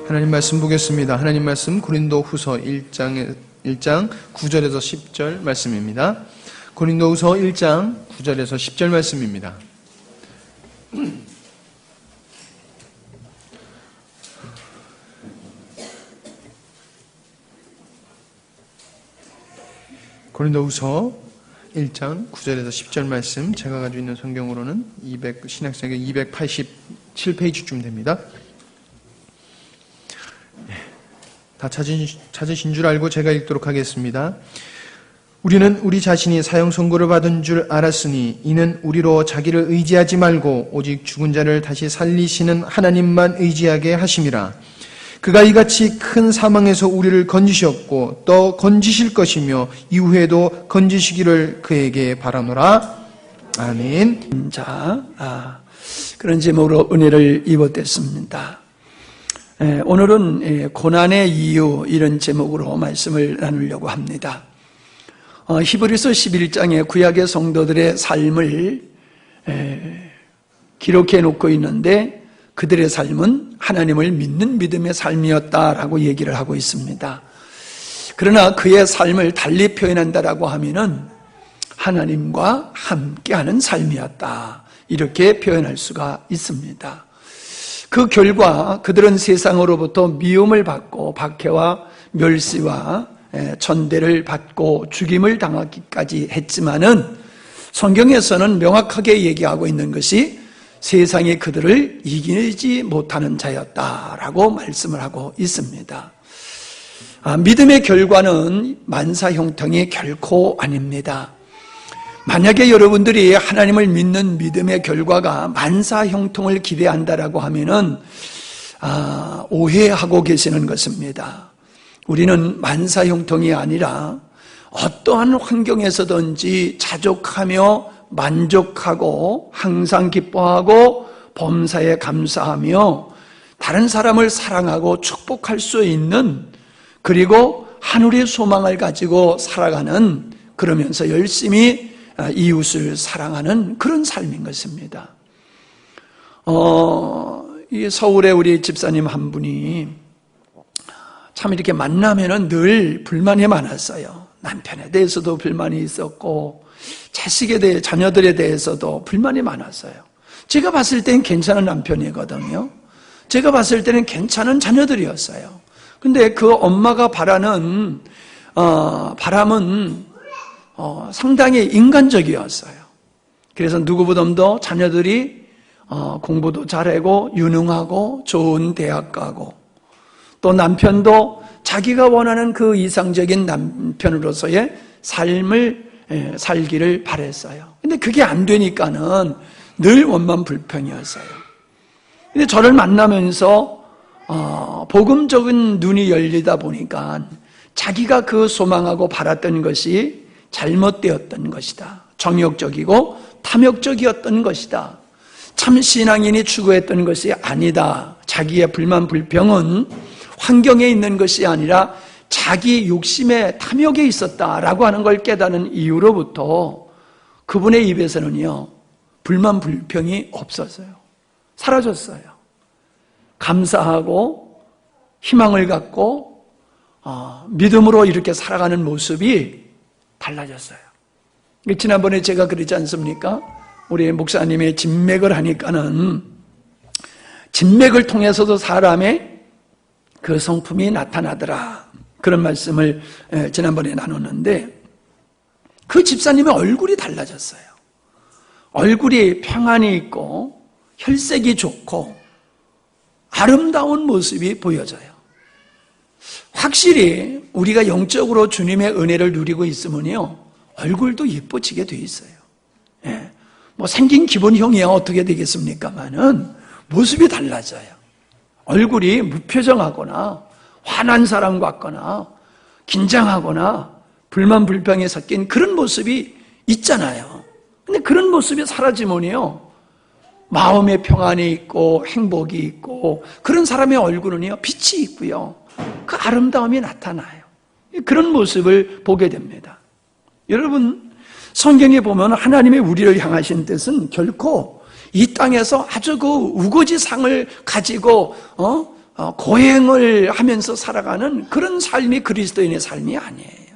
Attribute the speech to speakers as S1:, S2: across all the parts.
S1: 하나님 말씀 보겠습니다. 하나님 말씀 고린도후서 1장 9절에서 10절 말씀입니다. 고린도후서 1장 9절에서 10절 말씀입니다. 고린도후서 1장 9절에서 10절 말씀, 제가 가지고 있는 성경으로는 신약성경 287페이지쯤 됩니다. 다 찾으신 줄 알고 제가 읽도록 하겠습니다. 우리는 우리 자신이 사형 선고를 받은 줄 알았으니 이는 우리로 자기를 의지하지 말고 오직 죽은 자를 다시 살리시는 하나님만 의지하게 하심이라. 그가 이같이 큰 사망에서 우리를 건지셨고 또 건지실 것이며 이후에도 건지시기를 그에게 바라노라. 아멘.
S2: 그런 제목으로 은혜를 입었습니다. 오늘은 고난의 이유, 이런 제목으로 말씀을 나누려고 합니다. 히브리서 11장에 구약의 성도들의 삶을 기록해 놓고 있는데 그들의 삶은 하나님을 믿는 믿음의 삶이었다라고 얘기를 하고 있습니다. 그러나 그의 삶을 달리 표현한다라고 하면은 하나님과 함께하는 삶이었다, 이렇게 표현할 수가 있습니다. 그 결과 그들은 세상으로부터 미움을 받고 박해와 멸시와 천대를 받고 죽임을 당하기까지 했지만은 성경에서는 명확하게 얘기하고 있는 것이 세상이 그들을 이기지 못하는 자였다라고 말씀을 하고 있습니다. 믿음의 결과는 만사형통이 결코 아닙니다. 만약에 여러분들이 하나님을 믿는 믿음의 결과가 만사형통을 기대한다라고 하면은 오해하고 계시는 것입니다. 우리는 만사형통이 아니라 어떠한 환경에서든지 자족하며 만족하고 항상 기뻐하고 범사에 감사하며 다른 사람을 사랑하고 축복할 수 있는, 그리고 하늘의 소망을 가지고 살아가는, 그러면서 열심히 이웃을 사랑하는 그런 삶인 것입니다. 이 서울에 우리 집사님 한 분이 참 이렇게 만나면은 늘 불만이 많았어요. 남편에 대해서도 불만이 있었고 자식에 대해, 자녀들에 대해서도 불만이 많았어요. 제가 봤을 땐 괜찮은 남편이거든요. 제가 봤을 때는 괜찮은 자녀들이었어요. 근데 그 엄마가 바람은 상당히 인간적이었어요. 그래서 누구보다도 자녀들이 공부도 잘하고 유능하고 좋은 대학 가고, 또 남편도 자기가 원하는 그 이상적인 남편으로서의 삶을 살기를 바랬어요. 근데 그게 안 되니까는 늘 원만 불평이었어요. 근데 저를 만나면서 복음적인 눈이 열리다 보니까 자기가 그 소망하고 바랐던 것이 잘못되었던 것이다, 정욕적이고 탐욕적이었던 것이다, 참 신앙인이 추구했던 것이 아니다, 자기의 불만 불평은 환경에 있는 것이 아니라 자기 욕심의 탐욕에 있었다라고 하는 걸 깨닫는 이후로부터 그분의 입에서는요, 불만 불평이 없었어요. 사라졌어요. 감사하고 희망을 갖고 믿음으로 이렇게 살아가는 모습이 달라졌어요. 지난번에 제가 그러지 않습니까? 우리 목사님의 진맥을 하니까는 진맥을 통해서도 사람의 그 성품이 나타나더라, 그런 말씀을 지난번에 나눴는데, 그 집사님의 얼굴이 달라졌어요. 얼굴이 평안이 있고 혈색이 좋고 아름다운 모습이 보여져요. 확실히 우리가 영적으로 주님의 은혜를 누리고 있으면요, 얼굴도 예뻐지게 돼 있어요. 뭐 생긴 기본형이야 어떻게 되겠습니까마는 모습이 달라져요. 얼굴이 무표정하거나 화난 사람 같거나 긴장하거나 불만 불평에 섞인 그런 모습이 있잖아요. 근데 그런 모습이 사라지면요, 마음의 평안이 있고 행복이 있고 그런 사람의 얼굴은요, 빛이 있고요, 그 아름다움이 나타나요. 그런 모습을 보게 됩니다. 여러분, 성경에 보면 하나님의 우리를 향하신 뜻은 결코 이 땅에서 아주 그 우거지상을 가지고 고행을 하면서 살아가는 그런 삶이 그리스도인의 삶이 아니에요.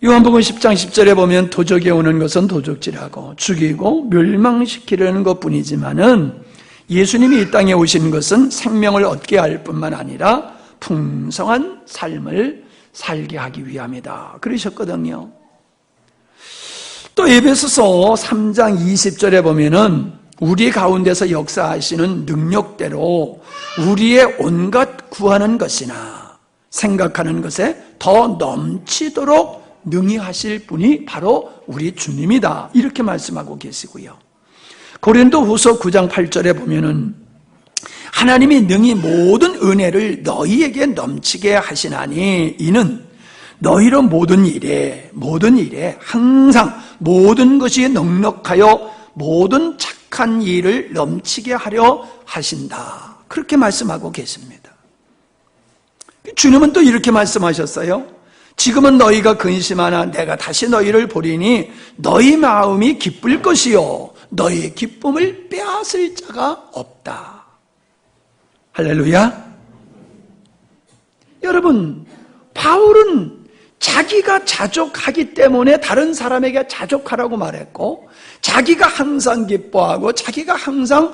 S2: 요한복음 10장 10절에 보면 도적이 오는 것은 도적질하고 죽이고 멸망시키려는 것뿐이지만은 예수님이 이 땅에 오신 것은 생명을 얻게 할 뿐만 아니라 풍성한 삶을 살게 하기 위함이다 그러셨거든요. 또 에베소서 3장 20절에 보면은 우리 가운데서 역사하시는 능력대로 우리의 온갖 구하는 것이나 생각하는 것에 더 넘치도록 능히 하실 분이 바로 우리 주님이다 이렇게 말씀하고 계시고요. 고린도후서 9장 8절에 보면은 하나님이 능히 모든 은혜를 너희에게 넘치게 하시나니 이는 너희로 모든 일에 항상 모든 것이 넉넉하여 모든 착한 일을 넘치게 하려 하신다 그렇게 말씀하고 계십니다. 주님은 또 이렇게 말씀하셨어요. 지금은 너희가 근심하나 내가 다시 너희를 보리니 너희 마음이 기쁠 것이요 너희의 기쁨을 빼앗을 자가 없다. 할렐루야. 여러분, 바울은 자기가 자족하기 때문에 다른 사람에게 자족하라고 말했고 자기가 항상 기뻐하고 자기가 항상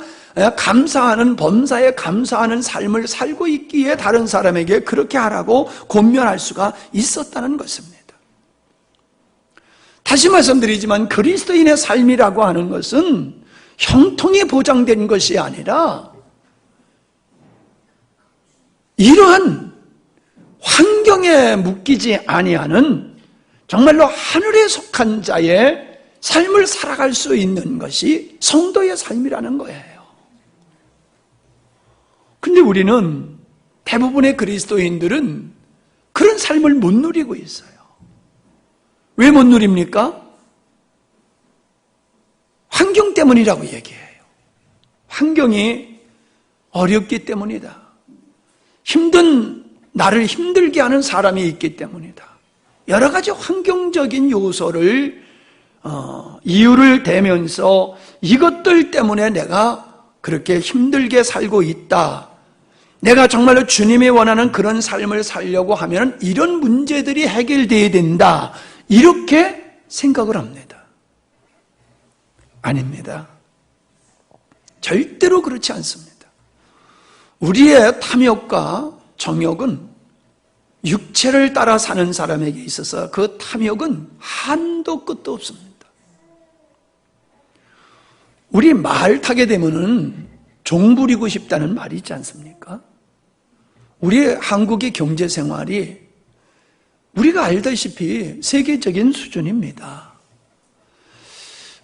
S2: 감사하는 범사에 감사하는 삶을 살고 있기에 다른 사람에게 그렇게 하라고 권면할 수가 있었다는 것입니다. 다시 말씀드리지만 그리스도인의 삶이라고 하는 것은 형통이 보장된 것이 아니라 이러한 환경에 묶이지 아니하는 정말로 하늘에 속한 자의 삶을 살아갈 수 있는 것이 성도의 삶이라는 거예요. 근데 우리는 대부분의 그리스도인들은 그런 삶을 못 누리고 있어요. 왜 못 누립니까? 환경 때문이라고 얘기해요. 환경이 어렵기 때문이다. 나를 힘들게 하는 사람이 있기 때문이다. 여러 가지 환경적인 요소를 이유를 대면서 이것들 때문에 내가 그렇게 힘들게 살고 있다. 내가 정말로 주님이 원하는 그런 삶을 살려고 하면 이런 문제들이 해결돼야 된다. 이렇게 생각을 합니다. 아닙니다. 절대로 그렇지 않습니다. 우리의 탐욕과 정욕은 육체를 따라 사는 사람에게 있어서 그 탐욕은 한도 끝도 없습니다. 우리 말 타게 되면은 종 부리고 싶다는 말이 있지 않습니까? 우리 한국의 경제 생활이 우리가 알다시피 세계적인 수준입니다.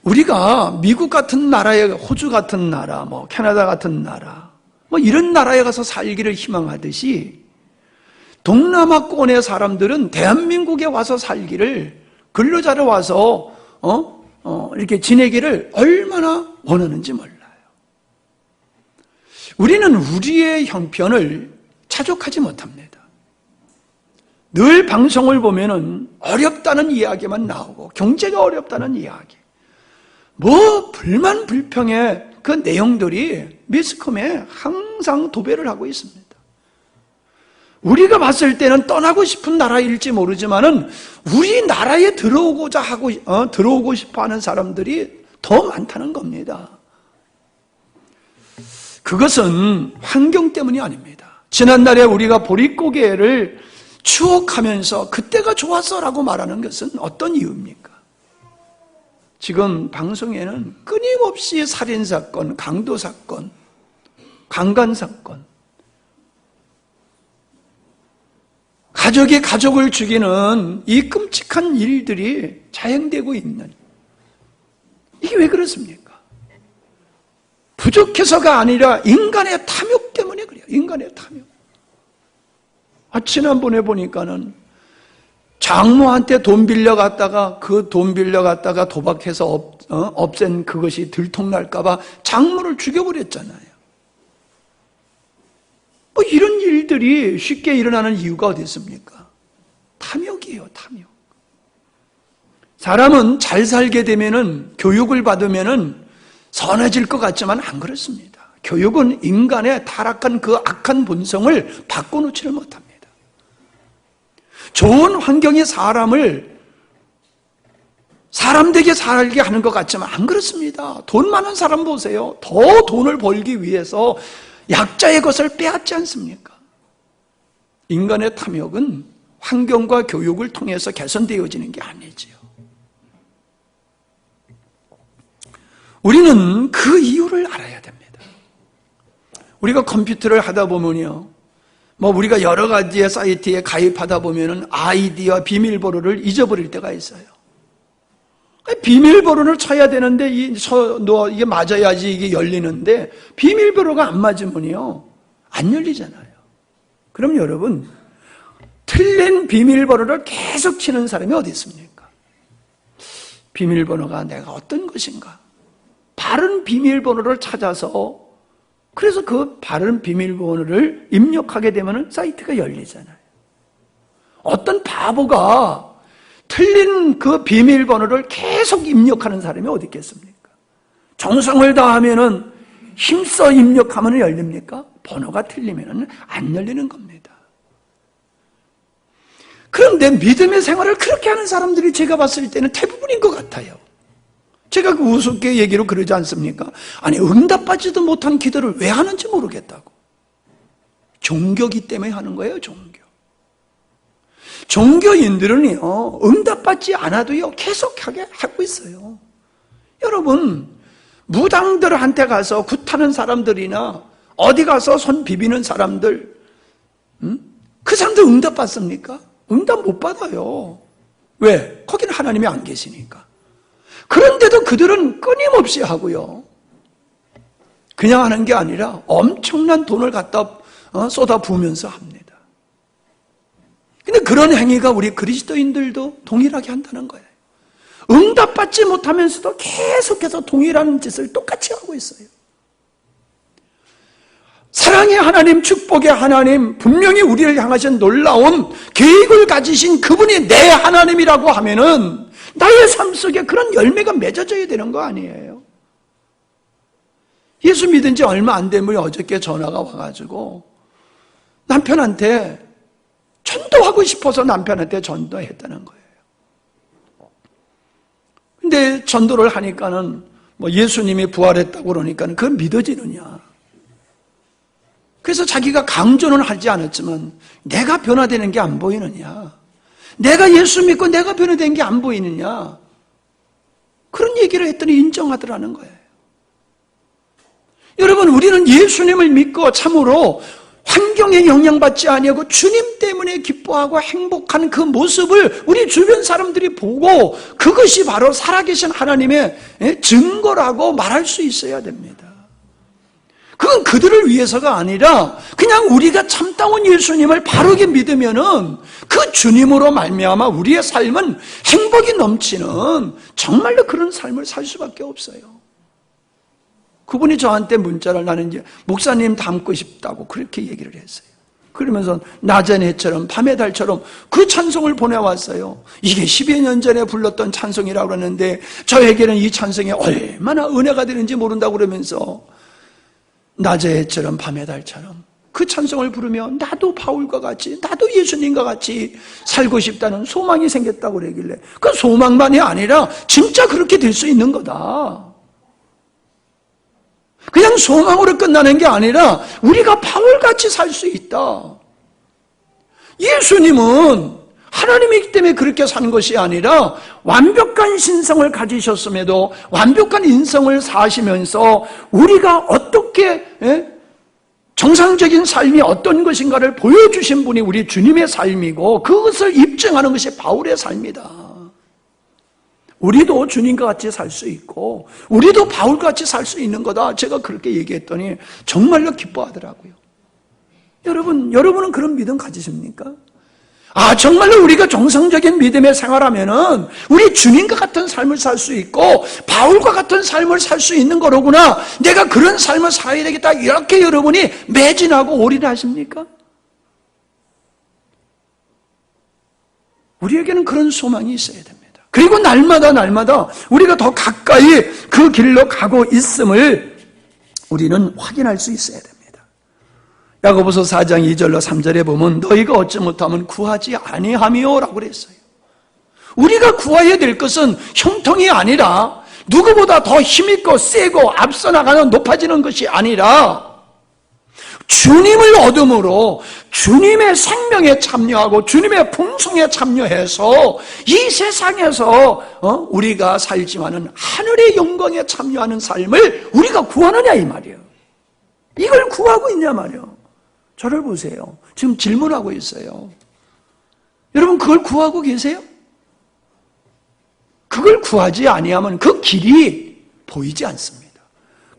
S2: 우리가 미국 같은 나라에, 호주 같은 나라, 캐나다 같은 나라, 이런 나라에 가서 살기를 희망하듯이 동남아권의 사람들은 대한민국에 와서 살기를, 근로자로 와서 이렇게 지내기를 얼마나 원하는지 몰라요. 우리는 우리의 형편을 자족하지 못합니다. 늘 방송을 보면은 어렵다는 이야기만 나오고 경제가 어렵다는 이야기, 불만 불평의 그 내용들이 매스컴에 항상 도배를 하고 있습니다. 우리가 봤을 때는 떠나고 싶은 나라일지 모르지만은 우리나라에 들어오고 싶어하는 사람들이 더 많다는 겁니다. 그것은 환경 때문이 아닙니다. 지난날에 우리가 보릿고개를 추억하면서 그때가 좋았어라고 말하는 것은 어떤 이유입니까? 지금 방송에는 끊임없이 살인사건, 강도사건, 강간사건, 가족이 가족을 죽이는 이 끔찍한 일들이 자행되고 있는, 이게 왜 그렇습니까? 부족해서가 아니라 인간의 탐욕 때문에 그래요. 인간의 탐욕. 지난번에 보니까는 장모한테 돈 빌려갔다가 그 돈 빌려갔다가 도박해서 없앤 그것이 들통날까봐 장모를 죽여버렸잖아요. 이런 일들이 쉽게 일어나는 이유가 어디 있습니까? 탐욕이에요, 탐욕. 사람은 잘 살게 되면은, 교육을 받으면은 선해질 것 같지만 안 그렇습니다. 교육은 인간의 타락한 그 악한 본성을 바꿔놓지를 못합니다. 좋은 환경이 사람 되게 살게 하는 것 같지만 안 그렇습니다. 돈 많은 사람 보세요. 더 돈을 벌기 위해서 약자의 것을 빼앗지 않습니까? 인간의 탐욕은 환경과 교육을 통해서 개선되어지는 게 아니지요. 우리는 그 이유를 알아야 됩니다. 우리가 컴퓨터를 하다 보면요, 우리가 여러 가지의 사이트에 가입하다 보면은 아이디와 비밀번호를 잊어버릴 때가 있어요. 비밀번호를 쳐야 되는데 이게 맞아야지 이게 열리는데 비밀번호가 안 맞으면요 안 열리잖아요. 그럼 여러분, 틀린 비밀번호를 계속 치는 사람이 어디 있습니까? 비밀번호가 내가 어떤 것인가? 바른 비밀번호를 찾아서, 그래서 그 바른 비밀번호를 입력하게 되면 사이트가 열리잖아요. 어떤 바보가 틀린 그 비밀번호를 계속 입력하는 사람이 어디 있겠습니까? 정성을 다하면은, 힘써 입력하면 열립니까? 번호가 틀리면 안 열리는 겁니다. 그런데 믿음의 생활을 그렇게 하는 사람들이 제가 봤을 때는 대부분인 것 같아요. 제가 그 우습게 얘기로 그러지 않습니까? 아니, 응답받지도 못한 기도를 왜 하는지 모르겠다고. 종교기 때문에 하는 거예요, 종교. 종교인들은요, 응답받지 않아도요, 계속하게 하고 있어요. 여러분, 무당들한테 가서 굿하는 사람들이나 어디 가서 손 비비는 사람들, 그 사람들 응답받습니까? 응답 못 받아요. 왜? 거기는 하나님이 안 계시니까. 그런데도 그들은 끊임없이 하고요. 그냥 하는 게 아니라 엄청난 돈을 갖다 쏟아 부으면서 합니다. 근데 그런 행위가 우리 그리스도인들도 동일하게 한다는 거예요. 응답받지 못하면서도 계속해서 동일한 짓을 똑같이 하고 있어요. 사랑의 하나님, 축복의 하나님, 분명히 우리를 향하신 놀라운 계획을 가지신 그분이 내 하나님이라고 하면은 나의 삶 속에 그런 열매가 맺어져야 되는 거 아니에요? 예수 믿은 지 얼마 안 되면 어저께 전화가 와가지고 남편한테 전도하고 싶어서 남편한테 전도했다는 거예요. 근데 전도를 하니까는 예수님이 부활했다고 그러니까는 그건 믿어지느냐. 그래서 자기가 강조는 하지 않았지만 내가 변화되는 게 안 보이느냐. 내가 예수 믿고 내가 변화된 게 안 보이느냐. 그런 얘기를 했더니 인정하더라는 거예요. 여러분, 우리는 예수님을 믿고 참으로 환경에 영향받지 아니하고 주님 때문에 기뻐하고 행복한 그 모습을 우리 주변 사람들이 보고 그것이 바로 살아계신 하나님의 증거라고 말할 수 있어야 됩니다. 그건 그들을 위해서가 아니라 그냥 우리가 참다운 예수님을 바르게 믿으면은 그 주님으로 말미암아 우리의 삶은 행복이 넘치는 정말로 그런 삶을 살 수밖에 없어요. 그분이 저한테 문자를, 나는 이제 목사님 닮고 싶다고 그렇게 얘기를 했어요. 그러면서 낮의 해처럼 밤의 달처럼 그 찬송을 보내왔어요. 이게 10여 년 전에 불렀던 찬송이라고 그러는데 저에게는 이 찬송이 얼마나 은혜가 되는지 모른다고 그러면서 낮의 해처럼 밤의 달처럼 그 찬송을 부르며 나도 바울과 같이, 나도 예수님과 같이 살고 싶다는 소망이 생겼다고 그러길래, 그 소망만이 아니라 진짜 그렇게 될 수 있는 거다. 그냥 소망으로 끝나는 게 아니라 우리가 바울같이 살 수 있다. 예수님은 하나님이기 때문에 그렇게 사는 것이 아니라 완벽한 신성을 가지셨음에도 완벽한 인성을 사시면서 우리가 어떻게 정상적인 삶이 어떤 것인가를 보여주신 분이 우리 주님의 삶이고 그것을 입증하는 것이 바울의 삶이다. 우리도 주님과 같이 살 수 있고 우리도 바울과 같이 살 수 있는 거다. 제가 그렇게 얘기했더니 정말로 기뻐하더라고요. 여러분은 그런 믿음 가지십니까? 정말로 우리가 정상적인 믿음의 생활하면은 우리 주님과 같은 삶을 살 수 있고 바울과 같은 삶을 살 수 있는 거로구나. 내가 그런 삶을 살아야 되겠다. 이렇게 여러분이 매진하고 올인하십니까? 우리에게는 그런 소망이 있어야 됩니다. 그리고 날마다 우리가 더 가까이 그 길로 가고 있음을 우리는 확인할 수 있어야 됩니다. 야고보서 4장 2절로 3절에 보면 너희가 어찌 못하면 구하지 아니하며 라고 그랬어요. 우리가 구해야 될 것은 형통이 아니라 누구보다 더 힘있고 세고 앞서 나가는 높아지는 것이 아니라 주님을 얻음으로 주님의 생명에 참여하고 주님의 풍성에 참여해서 이 세상에서 우리가 살지만은 하늘의 영광에 참여하는 삶을 우리가 구하느냐 이 말이에요. 이걸 구하고 있냐 말이에요. 저를 보세요. 지금 질문하고 있어요. 여러분 그걸 구하고 계세요? 그걸 구하지 아니하면 그 길이 보이지 않습니다.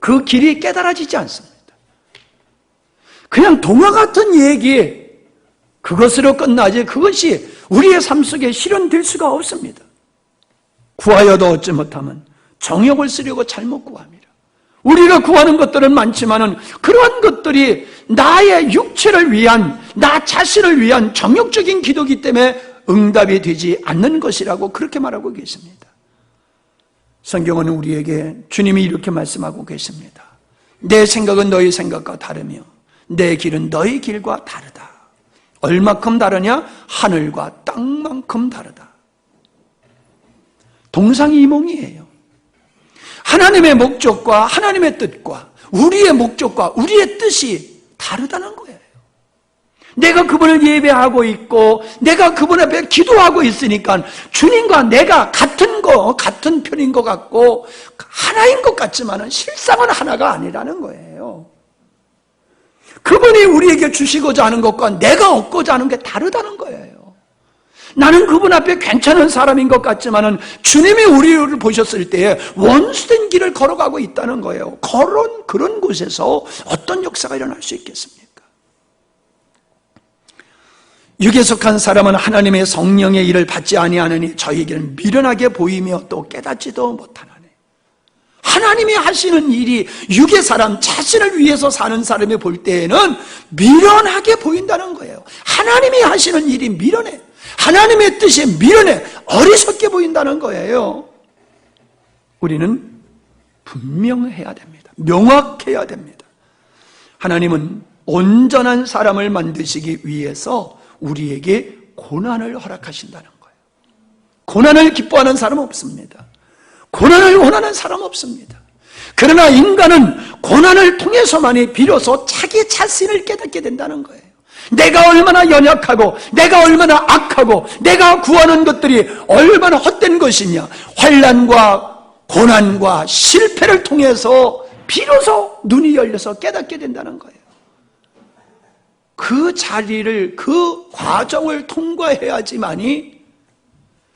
S2: 그 길이 깨달아지지 않습니다. 그냥 동화 같은 얘기, 그것으로 끝나지 그것이 우리의 삶 속에 실현될 수가 없습니다. 구하여도 얻지 못하면 정욕을 쓰려고 잘못 구합니다. 우리가 구하는 것들은 많지만은 그러한 것들이 나의 육체를 위한, 나 자신을 위한 정욕적인 기도이기 때문에 응답이 되지 않는 것이라고 그렇게 말하고 계십니다. 성경은 우리에게 주님이 이렇게 말씀하고 계십니다. 내 생각은 너희 생각과 다르며 내 길은 너희 길과 다르다. 얼마큼 다르냐? 하늘과 땅만큼 다르다. 동상이몽이에요. 하나님의 목적과 하나님의 뜻과 우리의 목적과 우리의 뜻이 다르다는 거예요. 내가 그분을 예배하고 있고 내가 그분 앞에 기도하고 있으니까 주님과 내가 같은 편인 것 같고 하나인 것 같지만은 실상은 하나가 아니라는 거예요. 그분이 우리에게 주시고자 하는 것과 내가 얻고자 하는 게 다르다는 거예요. 나는 그분 앞에 괜찮은 사람인 것 같지만은 주님이 우리를 보셨을 때에 원수된 길을 걸어가고 있다는 거예요. 그런 곳에서 어떤 역사가 일어날 수 있겠습니까? 육에 속한 사람은 하나님의 성령의 일을 받지 아니하느니 저에게는 미련하게 보이며 또 깨닫지도 못하나니. 하나님이 하시는 일이 육의 사람 자신을 위해서 사는 사람이 볼 때에는 미련하게 보인다는 거예요. 하나님이 하시는 일이 미련해. 하나님의 뜻이 미련해. 어리석게 보인다는 거예요. 우리는 분명해야 됩니다. 명확해야 됩니다. 하나님은 온전한 사람을 만드시기 위해서 우리에게 고난을 허락하신다는 거예요. 고난을 기뻐하는 사람 없습니다. 고난을 원하는 사람 없습니다. 그러나 인간은 고난을 통해서만이 비로소 자기 자신을 깨닫게 된다는 거예요. 내가 얼마나 연약하고 내가 얼마나 악하고 내가 구하는 것들이 얼마나 헛된 것이냐. 환난과 고난과 실패를 통해서 비로소 눈이 열려서 깨닫게 된다는 거예요. 그 자리를, 그 과정을 통과해야지만이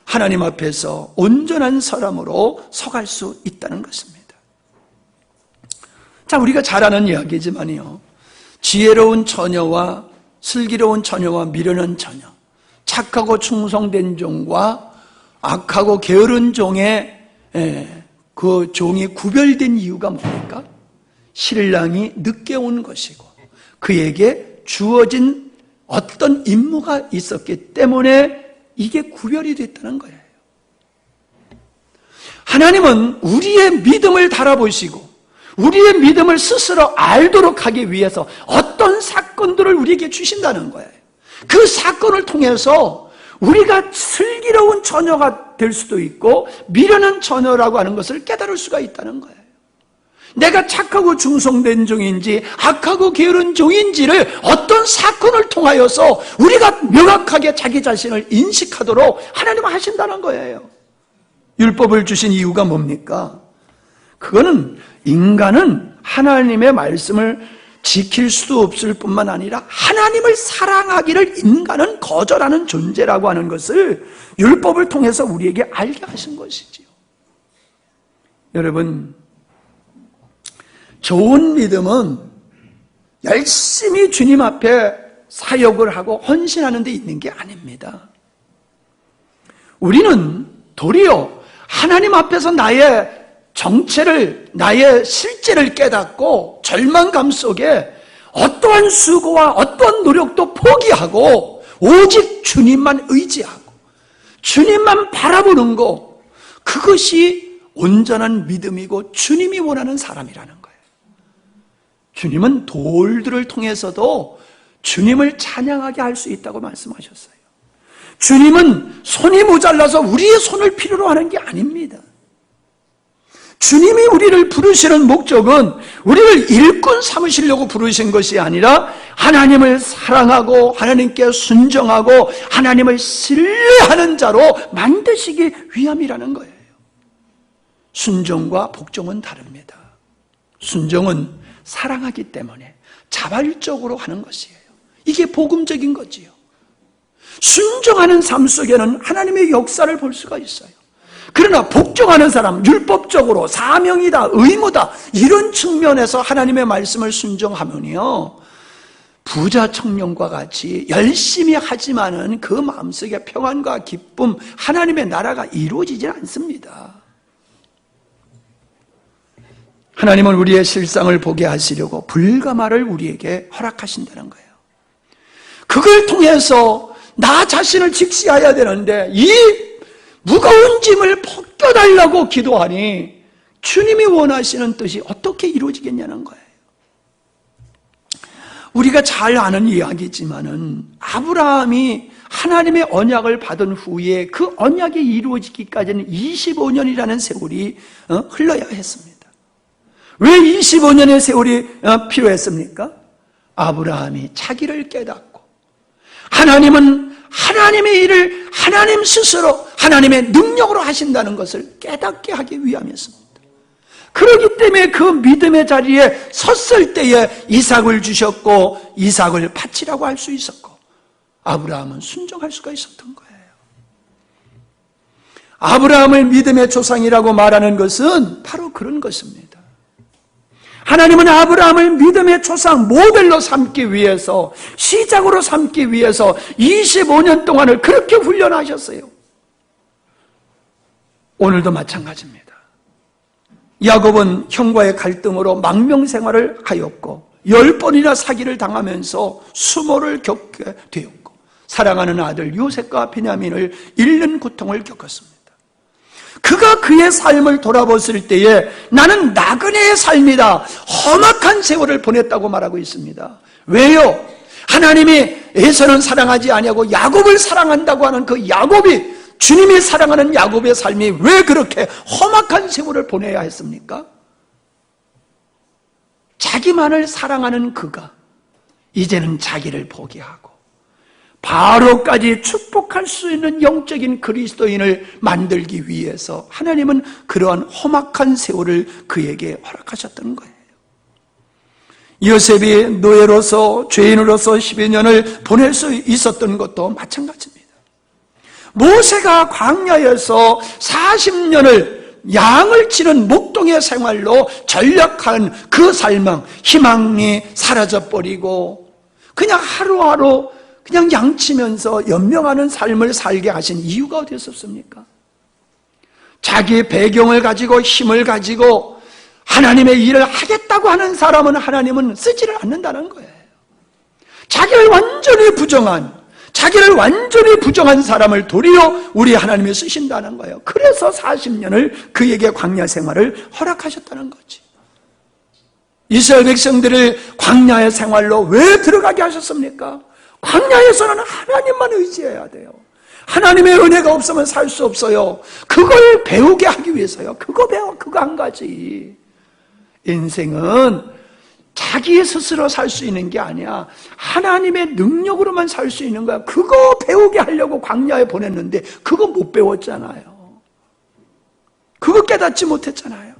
S2: 하나님 앞에서 온전한 사람으로 서갈 수 있다는 것입니다. 자, 우리가 잘 아는 이야기지만요, 지혜로운 처녀와 슬기로운 처녀와 미련한 처녀, 착하고 충성된 종과 악하고 게으른 종의 그 종이 구별된 이유가 뭡니까? 신랑이 늦게 온 것이고 그에게 주어진 어떤 임무가 있었기 때문에 이게 구별이 됐다는 거예요. 하나님은 우리의 믿음을 달아보시고 우리의 믿음을 스스로 알도록 하기 위해서 어떤 사건들을 우리에게 주신다는 거예요. 그 사건을 통해서 우리가 슬기로운 처녀가 될 수도 있고 미련한 처녀라고 하는 것을 깨달을 수가 있다는 거예요. 내가 착하고 충성된 종인지 악하고 게으른 종인지를 어떤 사건을 통하여서 우리가 명확하게 자기 자신을 인식하도록 하나님은 하신다는 거예요. 율법을 주신 이유가 뭡니까? 그거는 인간은 하나님의 말씀을 지킬 수도 없을 뿐만 아니라 하나님을 사랑하기를 인간은 거절하는 존재라고 하는 것을 율법을 통해서 우리에게 알게 하신 것이지요. 여러분, 좋은 믿음은 열심히 주님 앞에 사역을 하고 헌신하는 데 있는 게 아닙니다. 우리는 도리어 하나님 앞에서 나의 정체를, 나의 실제를 깨닫고 절망감 속에 어떠한 수고와 어떠한 노력도 포기하고 오직 주님만 의지하고 주님만 바라보는 것, 그것이 온전한 믿음이고 주님이 원하는 사람이라는 거예요. 주님은 돌들을 통해서도 주님을 찬양하게 할 수 있다고 말씀하셨어요. 주님은 손이 모자라서 우리의 손을 필요로 하는 게 아닙니다. 주님이 우리를 부르시는 목적은 우리를 일꾼 삼으시려고 부르신 것이 아니라 하나님을 사랑하고 하나님께 순종하고 하나님을 신뢰하는 자로 만드시기 위함이라는 거예요. 순종과 복종은 다릅니다. 순종은 사랑하기 때문에 자발적으로 하는 것이에요. 이게 복음적인 거지요. 순종하는 삶 속에는 하나님의 역사를 볼 수가 있어요. 그러나 복종하는 사람, 율법적으로 사명이다, 의무다 이런 측면에서 하나님의 말씀을 순종하면요, 부자 청년과 같이 열심히 하지만은 그 마음속에 평안과 기쁨, 하나님의 나라가 이루어지지 않습니다. 하나님은 우리의 실상을 보게 하시려고 불가마를 우리에게 허락하신다는 거예요. 그걸 통해서 나 자신을 직시해야 되는데 이 무거운 짐을 벗겨달라고 기도하니 주님이 원하시는 뜻이 어떻게 이루어지겠냐는 거예요. 우리가 잘 아는 이야기지만은 아브라함이 하나님의 언약을 받은 후에 그 언약이 이루어지기까지는 25년이라는 세월이 흘러야 했습니다. 왜 25년의 세월이 필요했습니까? 아브라함이 자기를 깨닫고 하나님은 하나님의 일을 하나님 스스로 하나님의 능력으로 하신다는 것을 깨닫게 하기 위함이었습니다. 그렇기 때문에 그 믿음의 자리에 섰을 때에 이삭을 주셨고 이삭을 바치라고 할 수 있었고 아브라함은 순종할 수가 있었던 거예요. 아브라함을 믿음의 조상이라고 말하는 것은 바로 그런 것입니다. 하나님은 아브라함을 믿음의 조상 모델로 삼기 위해서 시작으로 삼기 위해서 25년 동안을 그렇게 훈련하셨어요. 오늘도 마찬가지입니다. 야곱은 형과의 갈등으로 망명생활을 하였고 10번이나 사기를 당하면서 수모를 겪게 되었고 사랑하는 아들 요셉과 베냐민을 잃는 고통을 겪었습니다. 그가 그의 삶을 돌아봤을 때에 나는 나그네의 삶이다, 험악한 세월을 보냈다고 말하고 있습니다. 왜요? 하나님이 에서는 사랑하지 아니하고 야곱을 사랑한다고 하는 그 야곱이, 주님이 사랑하는 야곱의 삶이 왜 그렇게 험악한 세월을 보내야 했습니까? 자기만을 사랑하는 그가 이제는 자기를 포기하고 바로까지 축복할 수 있는 영적인 그리스도인을 만들기 위해서 하나님은 그러한 험악한 세월을 그에게 허락하셨던 거예요. 요셉이 노예로서 죄인으로서 12년을 보낼 수 있었던 것도 마찬가지입니다. 모세가 광야에서 40년을 양을 치는 목동의 생활로 전락한 그 삶은 희망이 사라져버리고 그냥 하루하루 그냥 양치면서 연명하는 삶을 살게 하신 이유가 어디 있었습니까? 자기 배경을 가지고 힘을 가지고 하나님의 일을 하겠다고 하는 사람은 하나님은 쓰지를 않는다는 거예요. 자기를 완전히 부정한 사람을 도리어 우리 하나님이 쓰신다는 거예요. 그래서 40년을 그에게 광야 생활을 허락하셨다는 거지. 이스라엘 백성들을 광야의 생활로 왜 들어가게 하셨습니까? 광야에서는 하나님만 의지해야 돼요. 하나님의 은혜가 없으면 살 수 없어요. 그걸 배우게 하기 위해서요. 그거 한 가지. 인생은 자기 스스로 살 수 있는 게 아니야. 하나님의 능력으로만 살 수 있는 거야. 그거 배우게 하려고 광야에 보냈는데 그거 못 배웠잖아요. 그거 깨닫지 못했잖아요.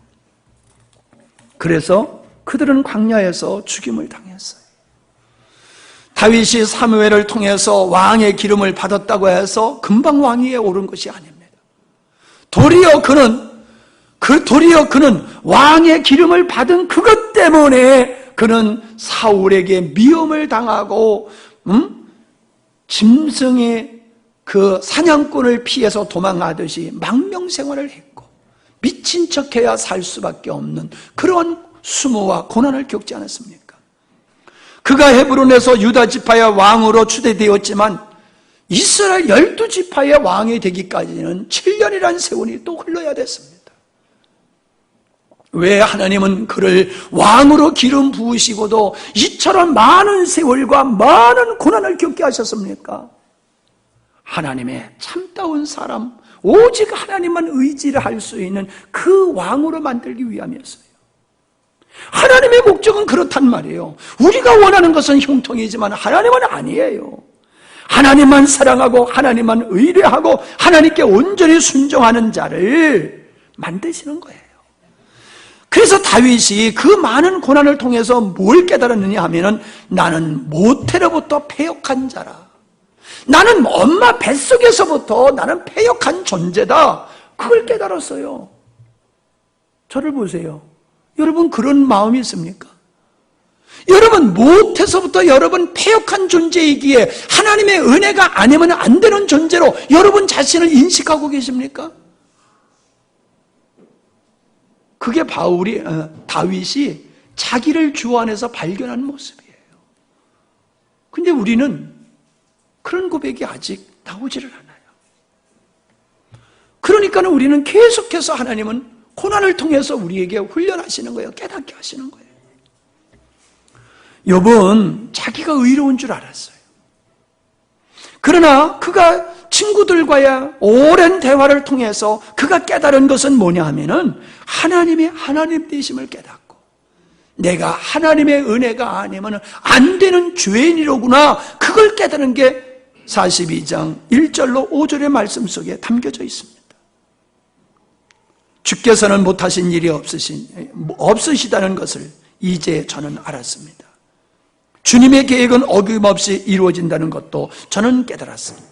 S2: 그래서 그들은 광야에서 죽임을 당했어요. 다윗이 사무엘을 통해서 왕의 기름을 받았다고 해서 금방 왕위에 오른 것이 아닙니다. 도리어 그는 왕의 기름을 받은 그것 때문에 그는 사울에게 미움을 당하고 짐승의 그 사냥꾼을 피해서 도망하듯이 망명생활을 했고 미친 척해야 살 수밖에 없는 그런 수모와 고난을 겪지 않았습니까? 그가 헤브론에서 유다 지파의 왕으로 추대되었지만 이스라엘 12지파의 왕이 되기까지는 7년이라는 세월이 또 흘러야 됐습니다. 왜 하나님은 그를 왕으로 기름 부으시고도 이처럼 많은 세월과 많은 고난을 겪게 하셨습니까? 하나님의 참다운 사람, 오직 하나님만 의지를 할 수 있는 그 왕으로 만들기 위함이었어요. 하나님의 목적은 그렇단 말이에요. 우리가 원하는 것은 형통이지만 하나님은 아니에요. 하나님만 사랑하고 하나님만 의뢰하고 하나님께 온전히 순종하는 자를 만드시는 거예요. 그래서 다윗이 그 많은 고난을 통해서 뭘 깨달았느냐 하면은 나는 모태로부터 패역한 자라. 나는 엄마 뱃속에서부터 나는 패역한 존재다. 그걸 깨달았어요. 저를 보세요. 여러분 그런 마음이 있습니까? 여러분 모태서부터 여러분 패역한 존재이기에 하나님의 은혜가 아니면 안 되는 존재로 여러분 자신을 인식하고 계십니까? 그게 다윗이 자기를 주 안에서 발견한 모습이에요. 근데 우리는 그런 고백이 아직 나오지를 않아요. 그러니까 우리는 계속해서 하나님은 고난을 통해서 우리에게 훈련하시는 거예요. 깨닫게 하시는 거예요. 욥은 자기가 의로운 줄 알았어요. 그러나 그가 친구들과의 오랜 대화를 통해서 그가 깨달은 것은 뭐냐 하면은 하나님의 하나님 되심을 깨닫고 내가 하나님의 은혜가 아니면 안 되는 죄인이로구나. 그걸 깨달은 게 42장 1절로 5절의 말씀 속에 담겨져 있습니다. 주께서는 못하신 일이 없으시다는 것을 이제 저는 알았습니다. 주님의 계획은 어김없이 이루어진다는 것도 저는 깨달았습니다.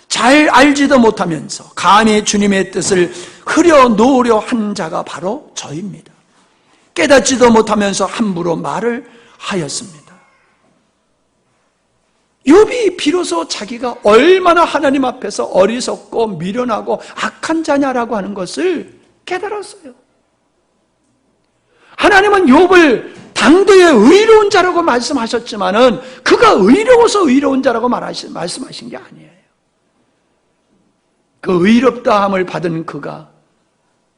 S2: 잘 알지도 못하면서 감히 주님의 뜻을 흐려놓으려 한 자가 바로 저입니다. 깨닫지도 못하면서 함부로 말을 하였습니다. 욥이 비로소 자기가 얼마나 하나님 앞에서 어리석고 미련하고 악한 자냐라고 하는 것을 깨달았어요. 하나님은 욥을 당대의 의로운 자라고 말씀하셨지만은 그가 의로워서 의로운 자라고 말씀하신 게 아니에요. 그 의롭다함을 받은 그가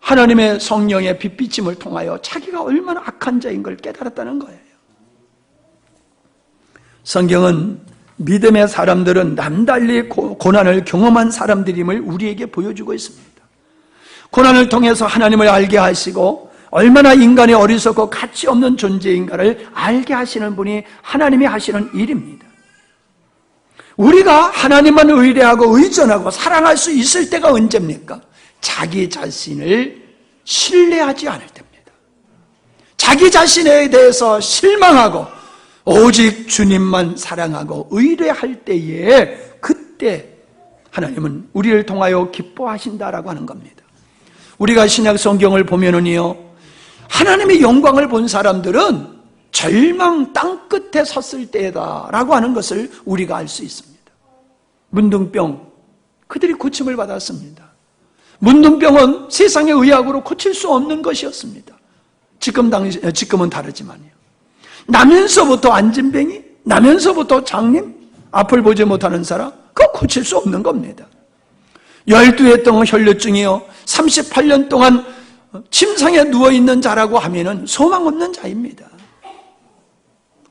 S2: 하나님의 성령의 빛비침을 통하여 자기가 얼마나 악한 자인 걸 깨달았다는 거예요. 성경은 믿음의 사람들은 남달리 고난을 경험한 사람들임을 우리에게 보여주고 있습니다. 고난을 통해서 하나님을 알게 하시고 얼마나 인간의 어리석고 가치 없는 존재인가를 알게 하시는 분이 하나님이 하시는 일입니다. 우리가 하나님만 의뢰하고 의존하고 사랑할 수 있을 때가 언제입니까? 자기 자신을 신뢰하지 않을 때입니다. 자기 자신에 대해서 실망하고 오직 주님만 사랑하고 의뢰할 때에 그때 하나님은 우리를 통하여 기뻐하신다라고 하는 겁니다. 우리가 신약 성경을 보면은요, 하나님의 영광을 본 사람들은 절망 땅끝에 섰을 때다라고 하는 것을 우리가 알 수 있습니다. 문둥병, 그들이 고침을 받았습니다. 문둥병은 세상의 의학으로 고칠 수 없는 것이었습니다. 지금은 다르지만요. 나면서부터 안진뱅이, 나면서부터 장님, 앞을 보지 못하는 사람, 그거 고칠 수 없는 겁니다. 12해 동안 혈류증이요, 38년 동안 침상에 누워있는 자라고 하면은 소망 없는 자입니다.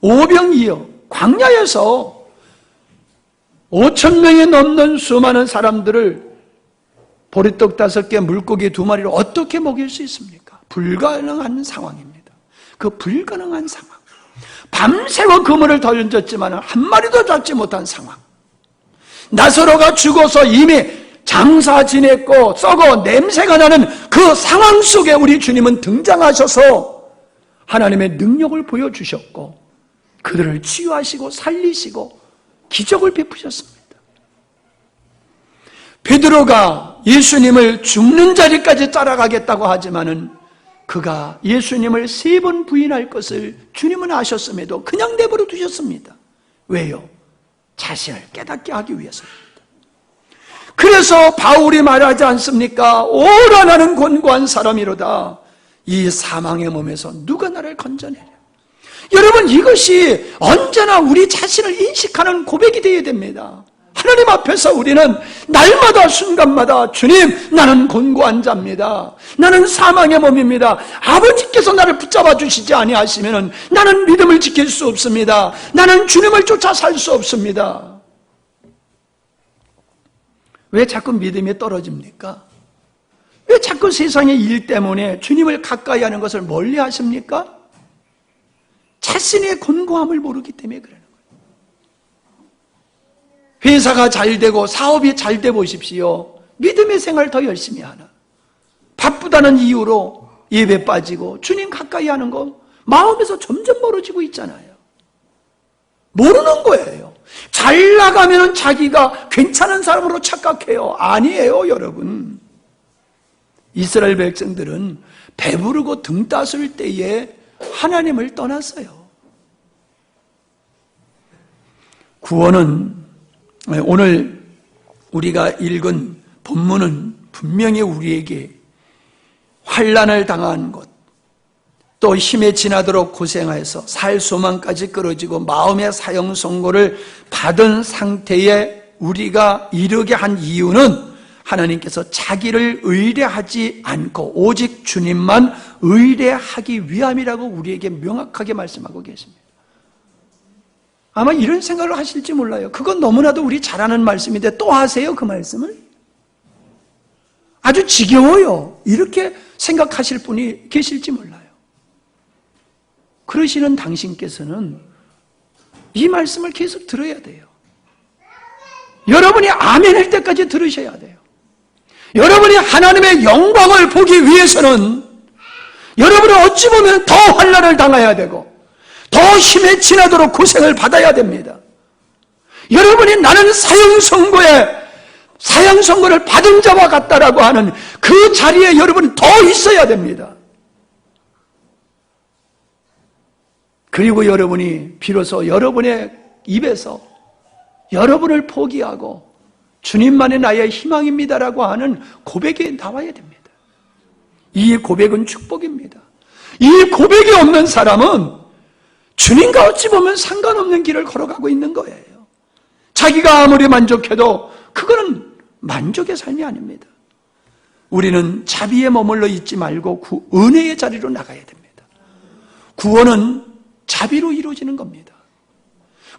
S2: 오병이요, 광야에서 5,000명이 넘는 수많은 사람들을 보리떡 5개, 물고기 2마리로 어떻게 먹일 수 있습니까? 불가능한 상황입니다. 그 불가능한 상황. 밤새워 그물을 던졌지만 한 마리도 잡지 못한 상황. 나사로가 죽어서 이미 장사 지냈고 썩어 냄새가 나는 그 상황 속에 우리 주님은 등장하셔서 하나님의 능력을 보여주셨고 그들을 치유하시고 살리시고 기적을 베푸셨습니다. 베드로가 예수님을 죽는 자리까지 따라가겠다고 하지만은 그가 예수님을 3번 부인할 것을 주님은 아셨음에도 그냥 내버려 두셨습니다. 왜요? 자신을 깨닫게 하기 위해서입니다. 그래서 바울이 말하지 않습니까? 오라 나는 곤고한 사람이로다. 이 사망의 몸에서 누가 나를 건져내랴. 여러분, 이것이 언제나 우리 자신을 인식하는 고백이 되어야 됩니다. 하나님 앞에서 우리는 날마다 순간마다 주님, 나는 곤고한 자입니다. 나는 사망의 몸입니다. 아버지께서 나를 붙잡아 주시지 아니하시면 나는 믿음을 지킬 수 없습니다. 나는 주님을 쫓아 살 수 없습니다. 왜 자꾸 믿음이 떨어집니까? 왜 자꾸 세상의 일 때문에 주님을 가까이 하는 것을 멀리 하십니까? 자신의 곤고함을 모르기 때문에 그러는 거예요. 회사가 잘 되고 사업이 잘 돼 보십시오. 믿음의 생활 더 열심히 하나? 바쁘다는 이유로 예배 빠지고 주님 가까이 하는 거 마음에서 점점 멀어지고 있잖아요. 모르는 거예요. 잘 나가면 자기가 괜찮은 사람으로 착각해요. 아니에요, 여러분. 이스라엘 백성들은 배부르고 등 따스울 때에 하나님을 떠났어요. 구원은 오늘 우리가 읽은 본문은 분명히 우리에게 환난을 당한 것, 또 힘에 지나도록 고생해서 살 소망까지 끊어지고 마음의 사형 선고를 받은 상태에 우리가 이르게 한 이유는 하나님께서 자기를 의뢰하지 않고 오직 주님만 의뢰하기 위함이라고 우리에게 명확하게 말씀하고 계십니다. 아마 이런 생각을 하실지 몰라요. 그건 너무나도 우리 잘 아는 말씀인데 또 하세요, 그 말씀을? 아주 지겨워요. 이렇게 생각하실 분이 계실지 몰라요. 그러시는 당신께서는 이 말씀을 계속 들어야 돼요. 여러분이 아멘 할 때까지 들으셔야 돼요. 여러분이 하나님의 영광을 보기 위해서는 여러분은 어찌 보면 더 환난을 당해야 되고 더 힘에 지나도록 고생을 받아야 됩니다. 여러분이 나는 사형 선고를 받은 자와 같다라고 하는 그 자리에 여러분은 더 있어야 됩니다. 그리고 여러분이 비로소 여러분의 입에서 여러분을 포기하고 주님만이 나의 희망입니다라고 하는 고백이 나와야 됩니다. 이 고백은 축복입니다. 이 고백이 없는 사람은 주님과 어찌 보면 상관없는 길을 걸어가고 있는 거예요. 자기가 아무리 만족해도 그거는 만족의 삶이 아닙니다. 우리는 자비에 머물러 있지 말고 은혜의 자리로 나가야 됩니다. 구원은 자비로 이루어지는 겁니다.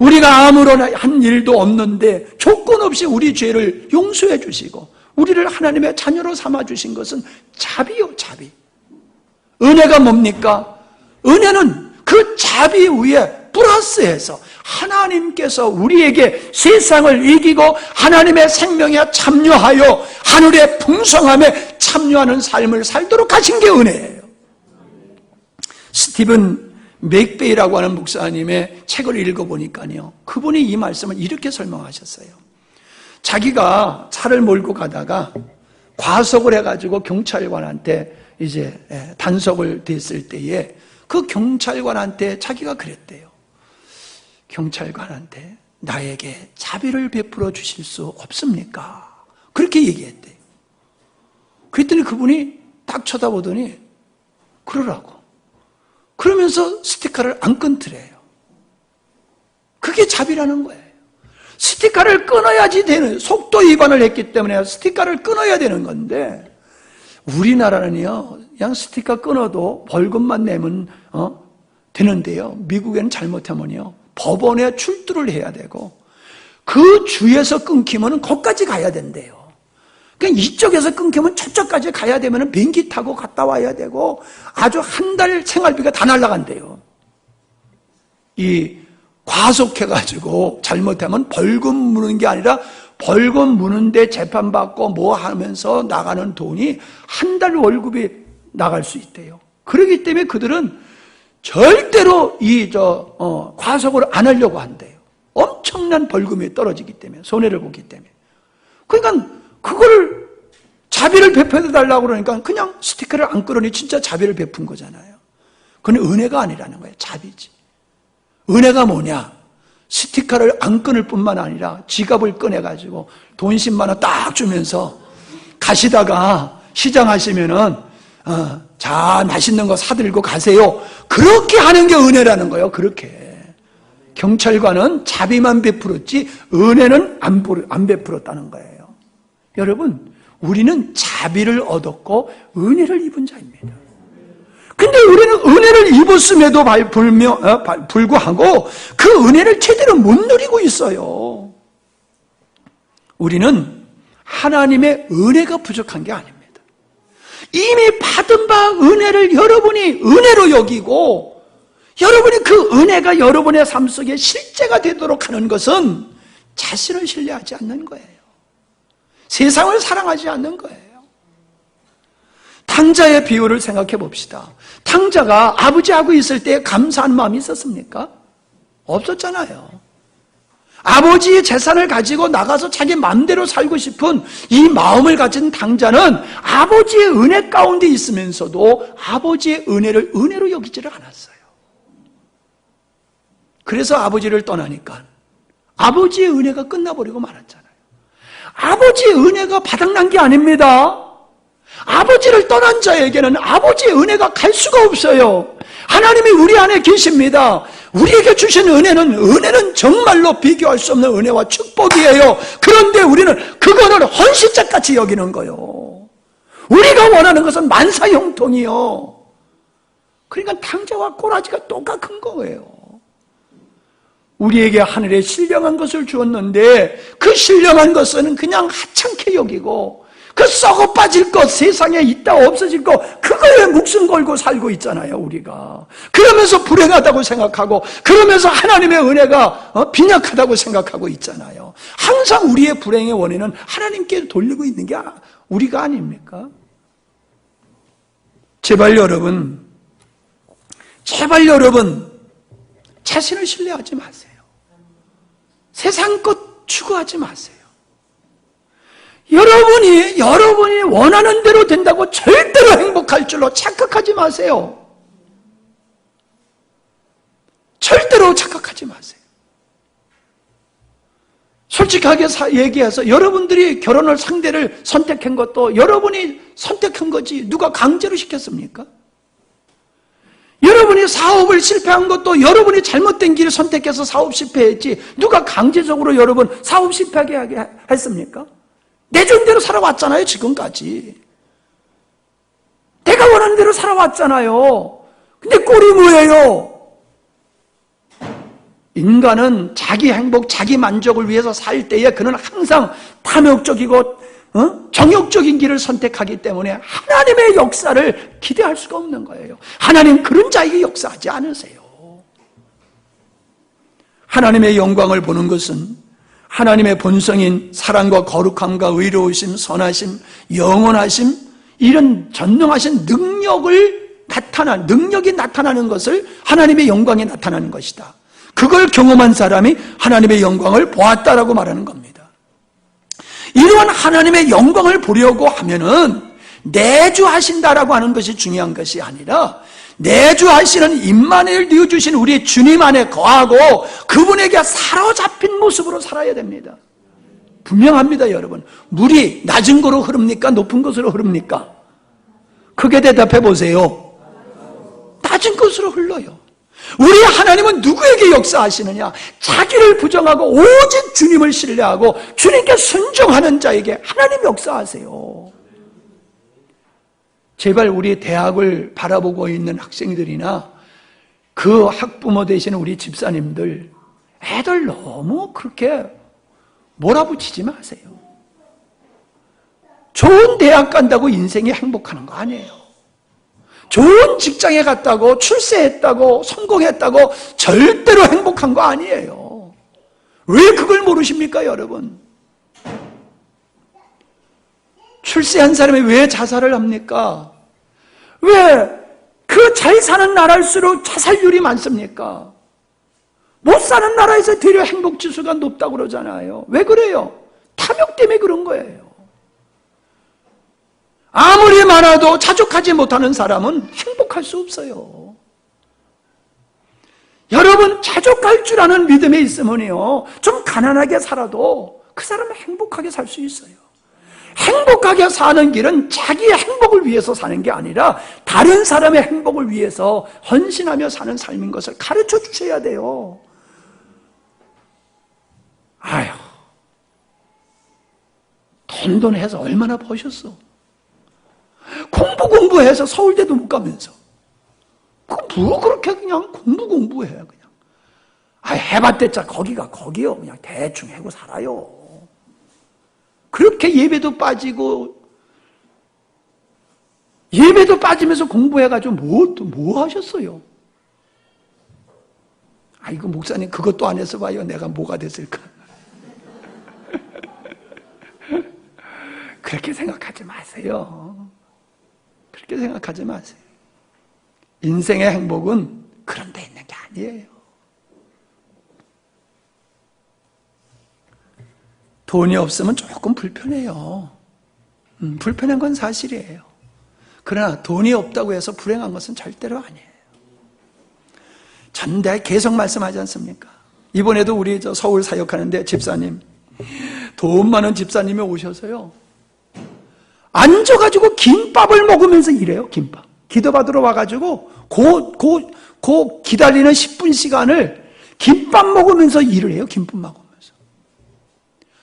S2: 우리가 아무런 한 일도 없는데 조건 없이 우리 죄를 용서해 주시고 우리를 하나님의 자녀로 삼아 주신 것은 자비요, 자비. 은혜가 뭡니까? 은혜는 그 자비 위에 플러스해서 하나님께서 우리에게 세상을 이기고 하나님의 생명에 참여하여 하늘의 풍성함에 참여하는 삶을 살도록 하신 게 은혜예요. 스티븐 맥베이라고 하는 목사님의 책을 읽어보니까요, 그분이 이 말씀을 이렇게 설명하셨어요. 자기가 차를 몰고 가다가 과속을 해가지고 경찰관한테 이제 단속을 됐을 때에 그 경찰관한테 자기가 그랬대요. 경찰관한테 나에게 자비를 베풀어 주실 수 없습니까? 그렇게 얘기했대요. 그랬더니 그분이 딱 쳐다보더니 그러라고. 그러면서 스티커를 안 끊더래요. 그게 자비라는 거예요. 스티커를 끊어야지 되는, 속도 위반을 했기 때문에 스티커를 끊어야 되는 건데, 우리나라는요, 그냥 스티커 끊어도 벌금만 내면 되는데요, 미국에는 잘못하면요 법원에 출두를 해야 되고 그 주에서 끊기면 거기까지 가야 된대요. 그러니까 이쪽에서 끊기면 저쪽까지 가야 되면 비행기 타고 갔다 와야 되고 아주 한 달 생활비가 다 날아간대요. 이 과속해가지고 잘못하면 벌금 무는 게 아니라 벌금 무는데 재판받고 뭐 하면서 나가는 돈이 한 달 월급이 나갈 수 있대요. 그렇기 때문에 그들은 절대로 과속을 안 하려고 한대요. 엄청난 벌금이 떨어지기 때문에, 손해를 보기 때문에. 그러니까 그걸 자비를 베풀어달라고 그러니까 그냥 스티커를 안 끌으니 진짜 자비를 베푼 거잖아요. 그건 은혜가 아니라는 거예요. 자비지. 은혜가 뭐냐? 스티커를 안 끊을 뿐만 아니라 지갑을 꺼내가지고 돈 10만 원 딱 주면서 가시다가 시장 하시면은 자 맛있는 거 사들고 가세요. 그렇게 하는 게 은혜라는 거예요. 그렇게 경찰관은 자비만 베풀었지 은혜는 안 베풀었다는 거예요. 여러분, 우리는 자비를 얻었고 은혜를 입은 자입니다. 근데 우리는 은혜를 입었음에도 불구하고 그 은혜를 제대로 못 누리고 있어요. 우리는 하나님의 은혜가 부족한 게 아닙니다. 이미 받은 바 은혜를 여러분이 은혜로 여기고 여러분이 그 은혜가 여러분의 삶 속에 실제가 되도록 하는 것은 자신을 신뢰하지 않는 거예요. 세상을 사랑하지 않는 거예요. 탕자의 비유를 생각해 봅시다. 탕자가 아버지하고 있을 때 감사한 마음이 있었습니까? 없었잖아요. 아버지의 재산을 가지고 나가서 자기 마음대로 살고 싶은 이 마음을 가진 탕자는 아버지의 은혜 가운데 있으면서도 아버지의 은혜를 은혜로 여기지를 않았어요. 그래서 아버지를 떠나니까 아버지의 은혜가 끝나버리고 말았잖아요. 아버지의 은혜가 바닥난 게 아닙니다. 아버지를 떠난 자에게는 아버지의 은혜가 갈 수가 없어요. 하나님이 우리 안에 계십니다. 우리에게 주신 은혜는 정말로 비교할 수 없는 은혜와 축복이에요. 그런데 우리는 그거를 헌신짝같이 여기는 거예요. 우리가 원하는 것은 만사형통이요. 그러니까 탕자와 꼬라지가 똑같은 거예요. 우리에게 하늘에 신령한 것을 주었는데 그 신령한 것은 그냥 하찮게 여기고 그 썩어 빠질 것, 세상에 있다 없어질 것, 그거에 목숨 걸고 살고 있잖아요, 우리가. 그러면서 불행하다고 생각하고, 그러면서 하나님의 은혜가 빈약하다고 생각하고 있잖아요. 항상 우리의 불행의 원인은 하나님께 돌리고 있는 게 우리가 아닙니까? 제발 여러분, 자신을 신뢰하지 마세요. 세상 것 추구하지 마세요. 여러분이 원하는 대로 된다고 절대로 행복할 줄로 착각하지 마세요. 절대로 착각하지 마세요. 솔직하게 얘기해서 여러분들이 결혼을 상대를 선택한 것도 여러분이 선택한 거지 누가 강제로 시켰습니까? 여러분이 사업을 실패한 것도 여러분이 잘못된 길을 선택해서 사업 실패했지 누가 강제적으로 여러분 사업 실패하게 하게 했습니까? 내준 대로 살아왔잖아요, 지금까지. 내가 원하는 대로 살아왔잖아요. 근데 꼴이 뭐예요? 인간은 자기 행복, 자기 만족을 위해서 살 때에 그는 항상 탐욕적이고 정욕적인 길을 선택하기 때문에 하나님의 역사를 기대할 수가 없는 거예요. 하나님 그런 자에게 역사하지 않으세요. 하나님의 영광을 보는 것은 하나님의 본성인 사랑과 거룩함과 의로우심, 선하심, 영원하심 이런 전능하신 능력이 나타나는 것을 하나님의 영광이 나타나는 것이다. 그걸 경험한 사람이 하나님의 영광을 보았다라고 말하는 겁니다. 이러한 하나님의 영광을 보려고 하면은 내주하신다라고 하는 것이 중요한 것이 아니라 내주하시는 임마누엘 되어 주신 우리 주님 안에 거하고 그분에게 사로잡힌 모습으로 살아야 됩니다. 분명합니다, 여러분. 물이 낮은 곳으로 흐릅니까? 높은 곳으로 흐릅니까? 크게 대답해 보세요. 낮은 곳으로 흘러요. 우리 하나님은 누구에게 역사하시느냐? 자기를 부정하고 오직 주님을 신뢰하고 주님께 순종하는 자에게 하나님 역사하세요. 제발 우리 대학을 바라보고 있는 학생들이나 그 학부모 되시는 우리 집사님들 애들 너무 그렇게 몰아붙이지 마세요. 좋은 대학 간다고 인생이 행복하는 거 아니에요. 좋은 직장에 갔다고 출세했다고 성공했다고 절대로 행복한 거 아니에요. 왜 그걸 모르십니까, 여러분? 출세한 사람이 왜 자살을 합니까? 왜 그 잘 사는 나라일수록 자살률이 많습니까? 못 사는 나라에서 되려 행복지수가 높다고 그러잖아요. 왜 그래요? 탐욕 때문에 그런 거예요. 아무리 많아도 자족하지 못하는 사람은 행복할 수 없어요. 여러분, 자족할 줄 아는 믿음에 있으면요, 좀 가난하게 살아도 그 사람은 행복하게 살 수 있어요. 행복하게 사는 길은 자기의 행복을 위해서 사는 게 아니라 다른 사람의 행복을 위해서 헌신하며 사는 삶인 것을 가르쳐 주셔야 돼요. 돈돈해서 얼마나 버셨어? 공부해서 서울대도 못 가면서. 뭐 그렇게 그냥 공부해, 그냥. 해봤댔자 거기요. 그냥 대충 하고 살아요. 그렇게 예배도 빠지면서 공부해가지고 뭐 하셨어요? 아이고, 목사님, 그것도 안 해서 봐요. 내가 뭐가 됐을까? 그렇게 생각하지 마세요. 그렇게 생각하지 마세요. 인생의 행복은 그런 데 있는 게 아니에요. 돈이 없으면 조금 불편해요. 불편한 건 사실이에요. 그러나 돈이 없다고 해서 불행한 것은 절대로 아니에요. 전대 계속 말씀하지 않습니까? 이번에도 우리 서울 사역하는데 집사님, 돈 많은 집사님이 오셔서요, 앉아가지고 김밥을 먹으면서 일해요. 김밥. 기도받으러 와가지고 그 기다리는 10분 시간을 김밥 먹으면서 일을 해요. 김밥 먹으면서.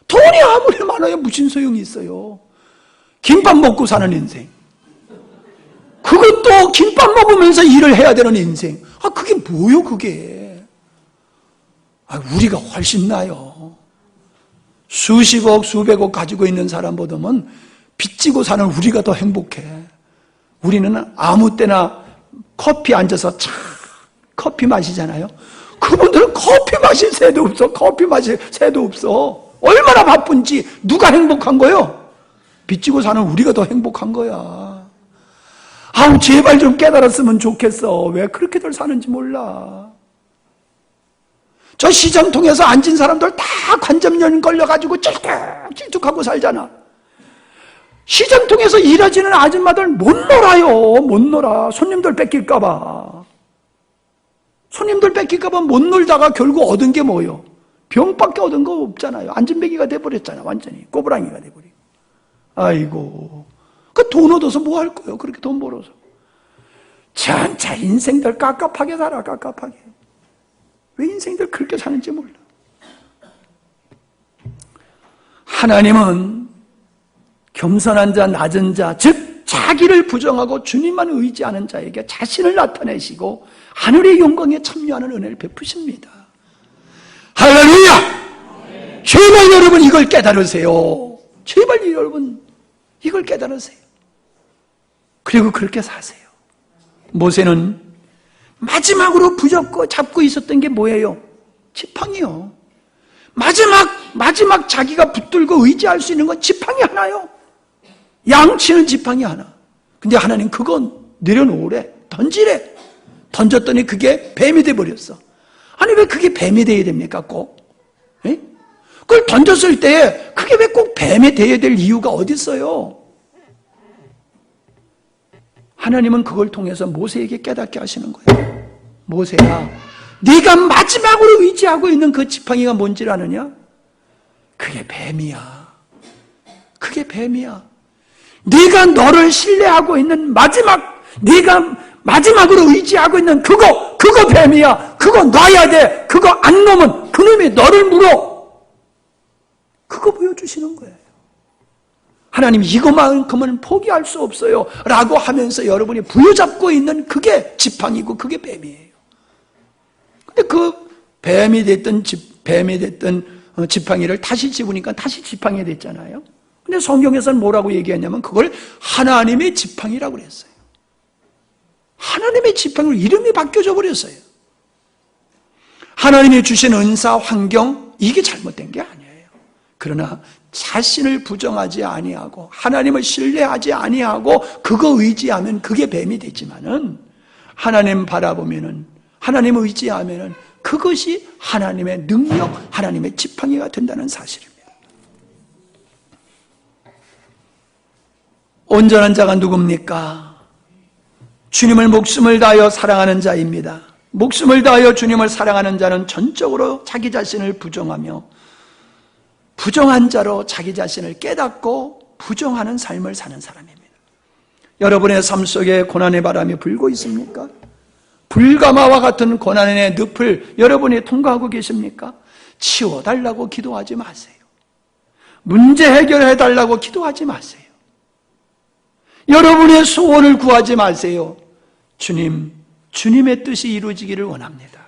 S2: 돈이 아무리 많아야 무슨 소용이 있어요. 김밥 먹고 사는 인생. 그것도 김밥 먹으면서 일을 해야 되는 인생. 그게 뭐요, 그게. 우리가 훨씬 나요. 수십억, 수백억 가지고 있는 사람보다는 빚지고 사는 우리가 더 행복해. 우리는 아무 때나 커피 앉아서 커피 마시잖아요. 그분들은 커피 마실 새도 없어. 커피 마실 새도 없어. 얼마나 바쁜지. 누가 행복한 거요? 빚지고 사는 우리가 더 행복한 거야. 제발 좀 깨달았으면 좋겠어. 왜 그렇게들 사는지 몰라. 저 시장통에서 앉은 사람들 다 관절염 걸려가지고 찔뚝찔뚝하고 살잖아. 시장통에서 일하지는 아줌마들 못 놀아요. 못 놀아. 손님들 뺏길까봐. 손님들 뺏길까봐 못 놀다가 결국 얻은 게 뭐예요? 병밖에 얻은 거 없잖아요. 안전뱅이가 돼버렸잖아. 완전히 꼬부랑이가 돼버리고. 아이고, 그 돈 얻어서 뭐 할 거예요? 그렇게 돈 벌어서. 전체 인생들 깝깝하게 살아. 깝깝하게. 왜 인생들 그렇게 사는지 몰라. 하나님은 겸손한 자, 낮은 자, 즉 자기를 부정하고 주님만 의지하는 자에게 자신을 나타내시고 하늘의 영광에 참여하는 은혜를 베푸십니다. 할렐루야! 제발 여러분 이걸 깨달으세요. 제발 여러분 이걸 깨달으세요. 그리고 그렇게 사세요. 모세는 마지막으로 잡고 있었던 게 뭐예요? 지팡이요. 마지막 자기가 붙들고 의지할 수 있는 건 지팡이 하나요. 양치는 지팡이 하나. 근데 하나님 그건 내려놓으래. 던지래. 던졌더니 그게 뱀이 돼버렸어. 아니 왜 그게 뱀이 돼야 됩니까 꼭? 에? 그걸 던졌을 때 그게 왜 꼭 뱀이 돼야 될 이유가 어디 있어요? 하나님은 그걸 통해서 모세에게 깨닫게 하시는 거예요. 모세야, 네가 마지막으로 의지하고 있는 그 지팡이가 뭔지를 아느냐? 그게 뱀이야. 그게 뱀이야. 네가 너를 신뢰하고 있는 네가 마지막으로 의지하고 있는 그거 뱀이야. 그거 놔야 돼. 그거 안 놓으면 그놈이 너를 물어. 그거 보여주시는 거예요. 하나님 이거만큼은 포기할 수 없어요 라고 하면서 여러분이 부여잡고 있는 그게 지팡이고 그게 뱀이에요. 근데 그 뱀이 됐던 지팡이를 다시 집으니까 다시 지팡이 됐잖아요. 근데 성경에서는 뭐라고 얘기했냐면 그걸 하나님의 지팡이라고 그랬어요. 하나님의 지팡이로 이름이 바뀌어져 버렸어요. 하나님이 주신 은사, 환경 이게 잘못된 게 아니에요. 그러나 자신을 부정하지 아니하고 하나님을 신뢰하지 아니하고 그거 의지하면 그게 뱀이 되지만은 하나님 바라보면은 하나님 의지하면은 그것이 하나님의 능력, 하나님의 지팡이가 된다는 사실입니다. 온전한 자가 누굽니까? 주님을 목숨을 다하여 사랑하는 자입니다. 목숨을 다하여 주님을 사랑하는 자는 전적으로 자기 자신을 부정하며 부정한 자로 자기 자신을 깨닫고 부정하는 삶을 사는 사람입니다. 여러분의 삶 속에 고난의 바람이 불고 있습니까? 불가마와 같은 고난의 늪을 여러분이 통과하고 계십니까? 치워달라고 기도하지 마세요. 문제 해결해 달라고 기도하지 마세요. 여러분의 소원을 구하지 마세요. 주님, 주님의 뜻이 이루어지기를 원합니다.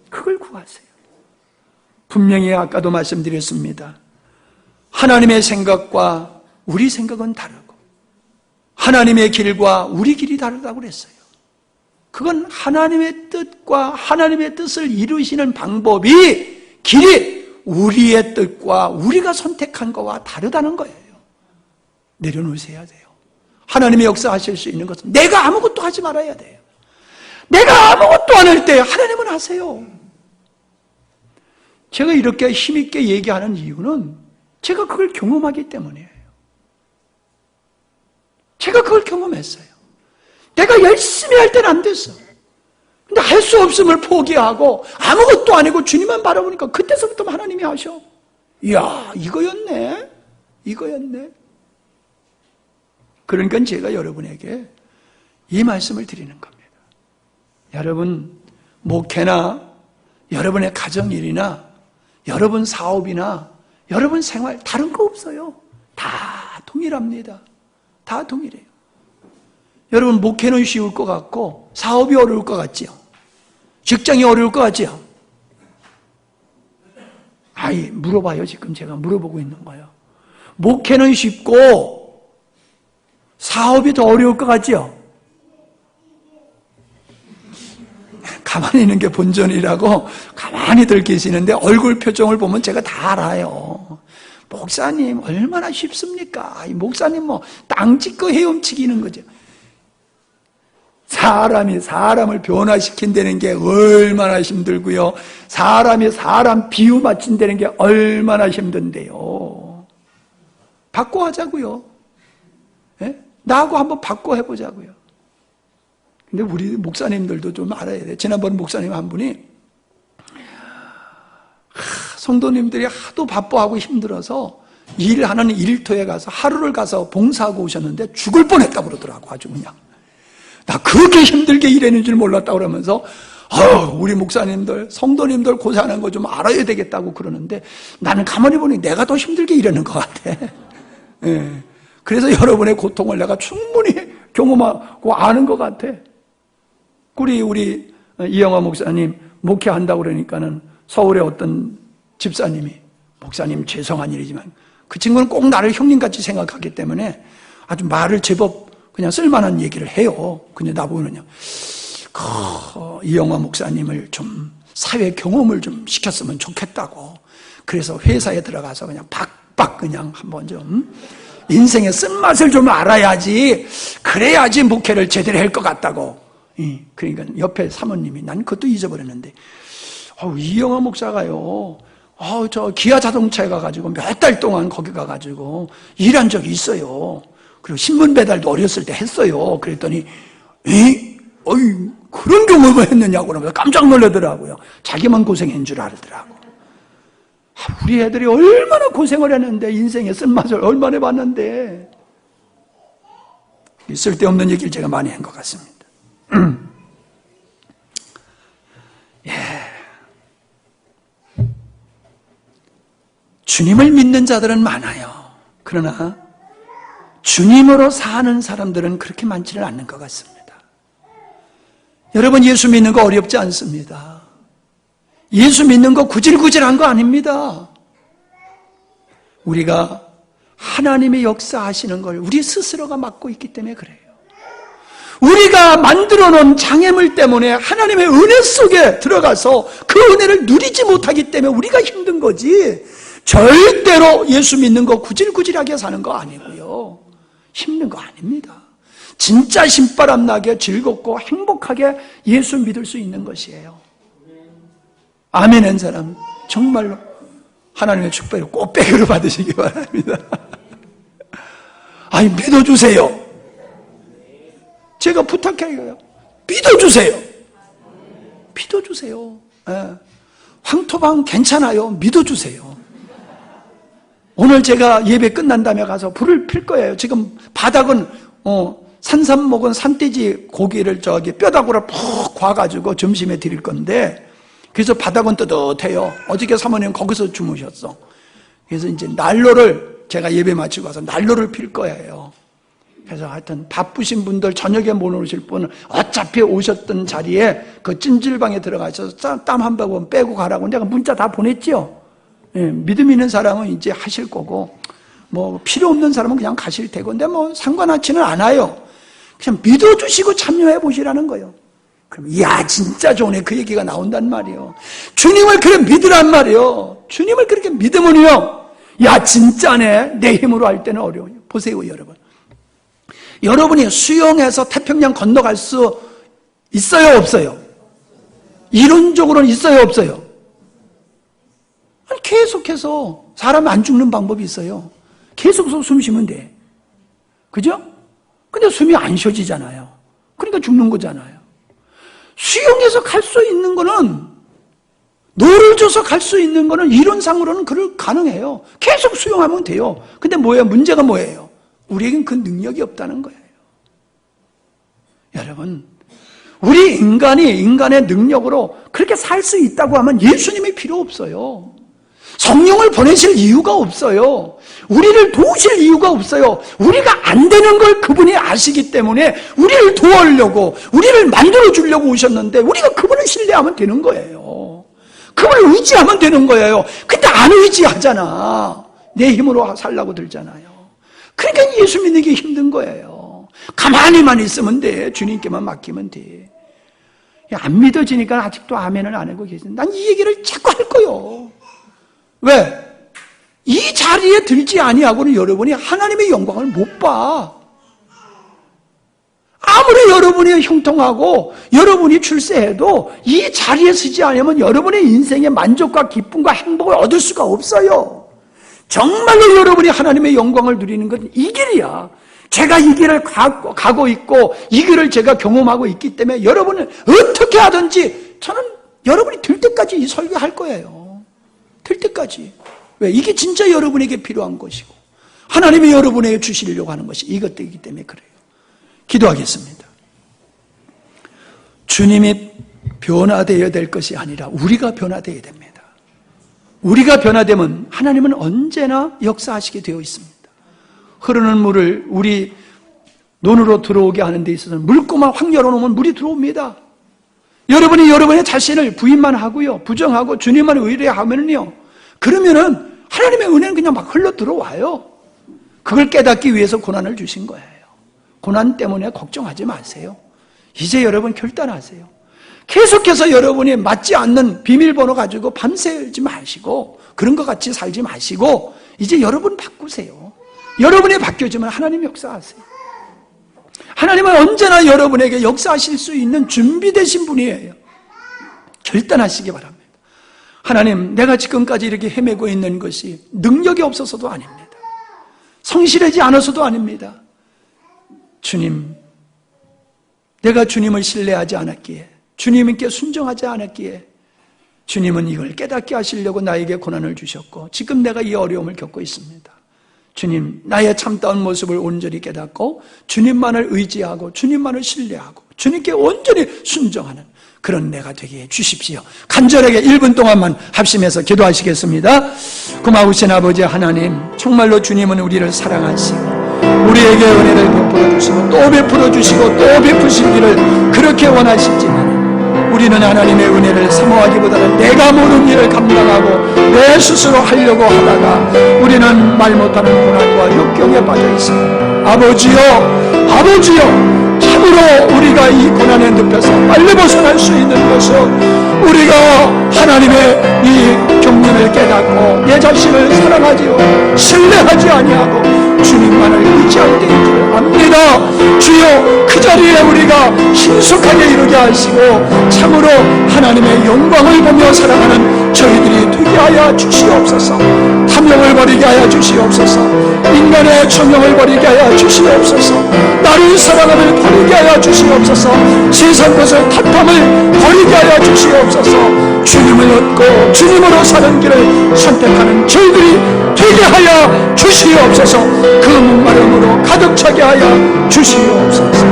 S2: 그걸 구하세요. 분명히 아까도 말씀드렸습니다. 하나님의 생각과 우리 생각은 다르고 하나님의 길과 우리 길이 다르다고 그랬어요. 그건 하나님의 뜻과 하나님의 뜻을 이루시는 방법이 길이 우리의 뜻과 우리가 선택한 것과 다르다는 거예요. 내려놓으셔야 돼요. 하나님의 역사하실 수 있는 것은 내가 아무것도 하지 말아야 돼요. 내가 아무것도 안 할 때 하나님은 하세요. 제가 이렇게 힘있게 얘기하는 이유는 제가 그걸 경험하기 때문이에요. 제가 그걸 경험했어요. 내가 열심히 할 때는 안 됐어. 근데 할 수 없음을 포기하고 아무것도 아니고 주님만 바라보니까 그때서부터 하나님이 하셔. 이야, 이거였네. 이거였네. 그러니까 제가 여러분에게 이 말씀을 드리는 겁니다. 여러분 목회나 여러분의 가정일이나 여러분 사업이나 여러분 생활 다른 거 없어요. 다 동일합니다. 다 동일해요. 여러분 목회는 쉬울 것 같고 사업이 어려울 것 같지요. 직장이 어려울 것 같지요. 아이 물어봐요. 지금 제가 물어보고 있는 거예요. 목회는 쉽고 사업이 더 어려울 것 같지요. 가만히 있는 게 본전이라고 가만히들 계시는데 얼굴 표정을 보면 제가 다 알아요. 목사님 얼마나 쉽습니까? 이 목사님 뭐 땅 짓고 헤엄치기는 거죠. 사람이 사람을 변화시킨다는 게 얼마나 힘들고요. 사람이 사람 비유 맞춘다는 게 얼마나 힘든데요. 바꿔 하자고요. 예? 나하고 한번 바꿔 해보자고요. 근데 우리 목사님들도 좀 알아야 돼요. 지난번 목사님 한 분이 성도님들이 하도 바빠하고 힘들어서 일하는 일터에 가서 하루를 가서 봉사하고 오셨는데 죽을 뻔했다고 그러더라고. 아주 그냥 나 그렇게 힘들게 일했는 줄 몰랐다고 그러면서 우리 목사님들 성도님들 고생하는 거 좀 알아야 되겠다고 그러는데 나는 가만히 보니 내가 더 힘들게 일하는 것 같아. 예. 그래서 여러분의 고통을 내가 충분히 경험하고 아는 것 같아. 우리 이영화 목사님 목회한다고 그러니까는 서울의 어떤 집사님이 목사님 죄송한 일이지만 그 친구는 꼭 나를 형님같이 생각하기 때문에 아주 말을 제법 그냥 쓸만한 얘기를 해요. 근데 나보고는요, 이영화 목사님을 좀 사회 경험을 좀 시켰으면 좋겠다고. 그래서 회사에 들어가서 그냥 박박 그냥 한번 좀 인생의 쓴맛을 좀 알아야지, 그래야지 목회를 제대로 할 것 같다고. 그러니까 옆에 사모님이, 난 그것도 잊어버렸는데, 이영화 목사가요, 저 기아 자동차에 가가지고 몇 달 동안 거기 가가지고 일한 적이 있어요. 그리고 신문 배달도 어렸을 때 했어요. 그랬더니, 그런 경험을 했느냐고 그러면서 깜짝 놀라더라고요. 자기만 고생한 줄 알더라고. 우리 애들이 얼마나 고생을 했는데, 인생의 쓴맛을 얼마나 봤는데, 쓸데없는 얘기를 제가 많이 한 것 같습니다. 예. 주님을 믿는 자들은 많아요. 그러나 주님으로 사는 사람들은 그렇게 많지는 않는 것 같습니다. 여러분 예수 믿는 거 어렵지 않습니다. 예수 믿는 거 구질구질한 거 아닙니다. 우리가 하나님의 역사하시는 걸 우리 스스로가 맡고 있기 때문에 그래요. 우리가 만들어 놓은 장애물 때문에 하나님의 은혜 속에 들어가서 그 은혜를 누리지 못하기 때문에 우리가 힘든 거지, 절대로 예수 믿는 거 구질구질하게 사는 거 아니고요. 힘든 거 아닙니다. 진짜 신바람 나게 즐겁고 행복하게 예수 믿을 수 있는 것이에요. 아멘 한 사람 정말로 하나님의 축복을 꽃배기로 받으시기 바랍니다. 아니 믿어주세요. 제가 부탁해요. 믿어주세요. 믿어주세요. 예. 황토방 괜찮아요. 믿어주세요. 오늘 제가 예배 끝난 다음에 가서 불을 필 거예요. 지금 바닥은 산삼 먹은 산돼지 고기를 뼈다구를 푹 과가지고 점심에 드릴 건데, 그래서 바닥은 뜨뜻해요. 어저께 사모님 거기서 주무셨어. 그래서 이제 난로를 제가 예배 마치고 와서 난로를 필 거예요. 그래서 하여튼 바쁘신 분들, 저녁에 못 오실 분은 어차피 오셨던 자리에 그 찜질방에 들어가셔서 땀 한 방울 빼고 가라고 내가 문자 다 보냈죠. 예, 믿음 있는 사람은 이제 하실 거고, 뭐 필요 없는 사람은 그냥 가실 테고, 근데 뭐 상관하지는 않아요. 그냥 믿어주시고 참여해 보시라는 거예요. 그럼 야 진짜 좋네, 그 얘기가 나온단 말이에요. 주님을 그래 믿으란 말이에요. 주님을 그렇게 믿으면요, 야 진짜네, 내 힘으로 할 때는 어려워요. 보세요 여러분, 여러분이 수영해서 태평양 건너갈 수 있어요 없어요? 이론적으로는 있어요 없어요? 아니, 계속해서 사람 안 죽는 방법이 있어요. 계속해서 숨 쉬면 돼, 그죠? 근데 숨이 안 쉬어지잖아요. 그러니까 죽는 거잖아요. 수영해서 갈 수 있는 거는, 노를 줘서 갈 수 있는 거는 이론상으로는 가능해요. 계속 수영하면 돼요. 근데 뭐예요? 문제가 뭐예요? 우리에겐 그 능력이 없다는 거예요. 여러분, 우리 인간의 능력으로 그렇게 살 수 있다고 하면 예수님이 필요 없어요. 성령을 보내실 이유가 없어요. 우리를 도우실 이유가 없어요. 우리가 안 되는 걸 그분이 아시기 때문에 우리를 도와주려고, 우리를 만들어주려고 오셨는데, 우리가 그분을 신뢰하면 되는 거예요. 그분을 의지하면 되는 거예요. 근데 안 의지하잖아. 내 힘으로 살라고 들잖아요. 그러니까 예수 믿는 게 힘든 거예요. 가만히만 있으면 돼. 주님께만 맡기면 돼. 안 믿어지니까 아직도 아멘을 안 하고 계신데, 난 이 얘기를 자꾸 할 거예요. 왜? 이 자리에 들지 아니하고는 여러분이 하나님의 영광을 못 봐. 아무리 여러분이 형통하고 여러분이 출세해도 이 자리에 서지 않으면 여러분의 인생의 만족과 기쁨과 행복을 얻을 수가 없어요. 정말로 여러분이 하나님의 영광을 누리는 건 이 길이야. 제가 이 길을 가고 있고 이 길을 제가 경험하고 있기 때문에 여러분은 어떻게 하든지 저는 여러분이 될 때까지 이 설교할 거예요. 될 때까지. 왜? 이게 진짜 여러분에게 필요한 것이고 하나님이 여러분에게 주시려고 하는 것이 이것들이기 때문에 그래요. 기도하겠습니다. 주님이 변화되어야 될 것이 아니라 우리가 변화되어야 됩니다. 우리가 변화되면 하나님은 언제나 역사하시게 되어 있습니다. 흐르는 물을 우리 논으로 들어오게 하는 데 있어서는 물고만 확 열어놓으면 물이 들어옵니다. 여러분이 여러분의 자신을 부인만 하고요, 부정하고 주님만 의뢰하면요, 그러면은 하나님의 은혜는 그냥 막 흘러 들어와요. 그걸 깨닫기 위해서 고난을 주신 거예요. 고난 때문에 걱정하지 마세요. 이제 여러분 결단하세요. 계속해서 여러분이 맞지 않는 비밀번호 가지고 밤새지 마시고 그런 것 같이 살지 마시고 이제 여러분 바꾸세요. 여러분이 바뀌어지면 하나님 역사하세요. 하나님은 언제나 여러분에게 역사하실 수 있는 준비되신 분이에요. 결단하시기 바랍니다. 하나님, 내가 지금까지 이렇게 헤매고 있는 것이 능력이 없어서도 아닙니다. 성실하지 않아서도 아닙니다. 주님, 내가 주님을 신뢰하지 않았기에, 주님께 순종하지 않았기에 주님은 이걸 깨닫게 하시려고 나에게 고난을 주셨고 지금 내가 이 어려움을 겪고 있습니다. 주님, 나의 참다운 모습을 온전히 깨닫고 주님만을 의지하고 주님만을 신뢰하고 주님께 온전히 순종하는 그런 내가 되게 해 주십시오. 간절하게 1분 동안만 합심해서 기도하시겠습니다. 고마우신 아버지 하나님, 정말로 주님은 우리를 사랑하시고 우리에게 은혜를 베풀어 주시고 또 베풀어 주시고 또 베푸시기를 그렇게 원하시지만 우리는 하나님의 은혜를 사모하기보다는 내가 모든 일을 감당하고 내 스스로 하려고 하다가 우리는 말 못하는 고난과 역경에 빠져 있습니다. 아버지요, 아버지요, 참으로 우리가 이 고난의 늪에서 빨리 벗어날 수 있는 것은 우리가 하나님의 이 경륜을 깨닫고 내 자신을 사랑하지요, 신뢰하지 아니하고 주님만을 의지할 때인 줄 압니다. 주여, 그 자리에 우리가 신속하게 이루게 하시고 참으로 하나님의 영광을 보며 살아가는 저희들이 되게 하여 주시옵소서. 탐욕을 버리게 하여 주시옵소서. 인간의 청명을 버리게 하여 주시옵소서. 나를 사랑함을 버리게 하여 주시옵소서. 세상 것을 탓함을 버리게 하여 주시옵소서. 주님을 얻고 주님으로 사는 길을 선택하는 저희들이 되게 하여 주시옵소서. 그 목마름으로 가득 차게 하여 주시옵소서.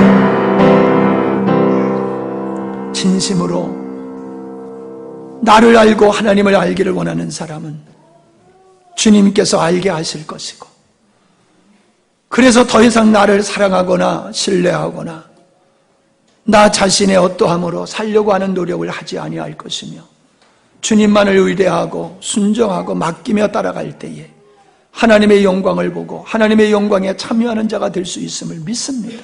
S2: 진심으로 나를 알고 하나님을 알기를 원하는 사람은 주님께서 알게 하실 것이고, 그래서 더 이상 나를 사랑하거나 신뢰하거나 나 자신의 어떠함으로 살려고 하는 노력을 하지 아니할 것이며, 주님만을 의뢰하고 순종하고 맡기며 따라갈 때에 하나님의 영광을 보고 하나님의 영광에 참여하는 자가 될 수 있음을 믿습니다.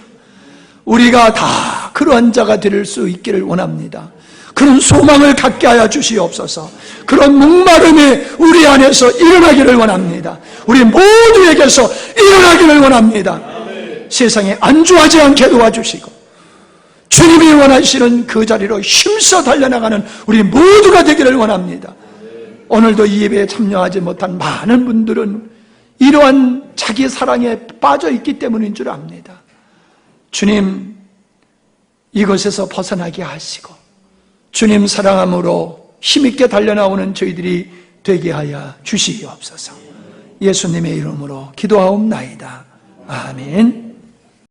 S2: 우리가 다 그러한 자가 될 수 있기를 원합니다. 그런 소망을 갖게 하여 주시옵소서. 그런 목마름이 우리 안에서 일어나기를 원합니다. 우리 모두에게서 일어나기를 원합니다. 세상에 안주하지 않게 도와주시고 주님이 원하시는 그 자리로 힘써 달려나가는 우리 모두가 되기를 원합니다. 오늘도 이 예배에 참여하지 못한 많은 분들은 이러한 자기 사랑에 빠져 있기 때문인 줄 압니다. 주님, 이것에서 벗어나게 하시고 주님 사랑함으로 힘있게 달려나오는 저희들이 되게 하여 주시옵소서. 예수님의 이름으로 기도하옵나이다. 아멘.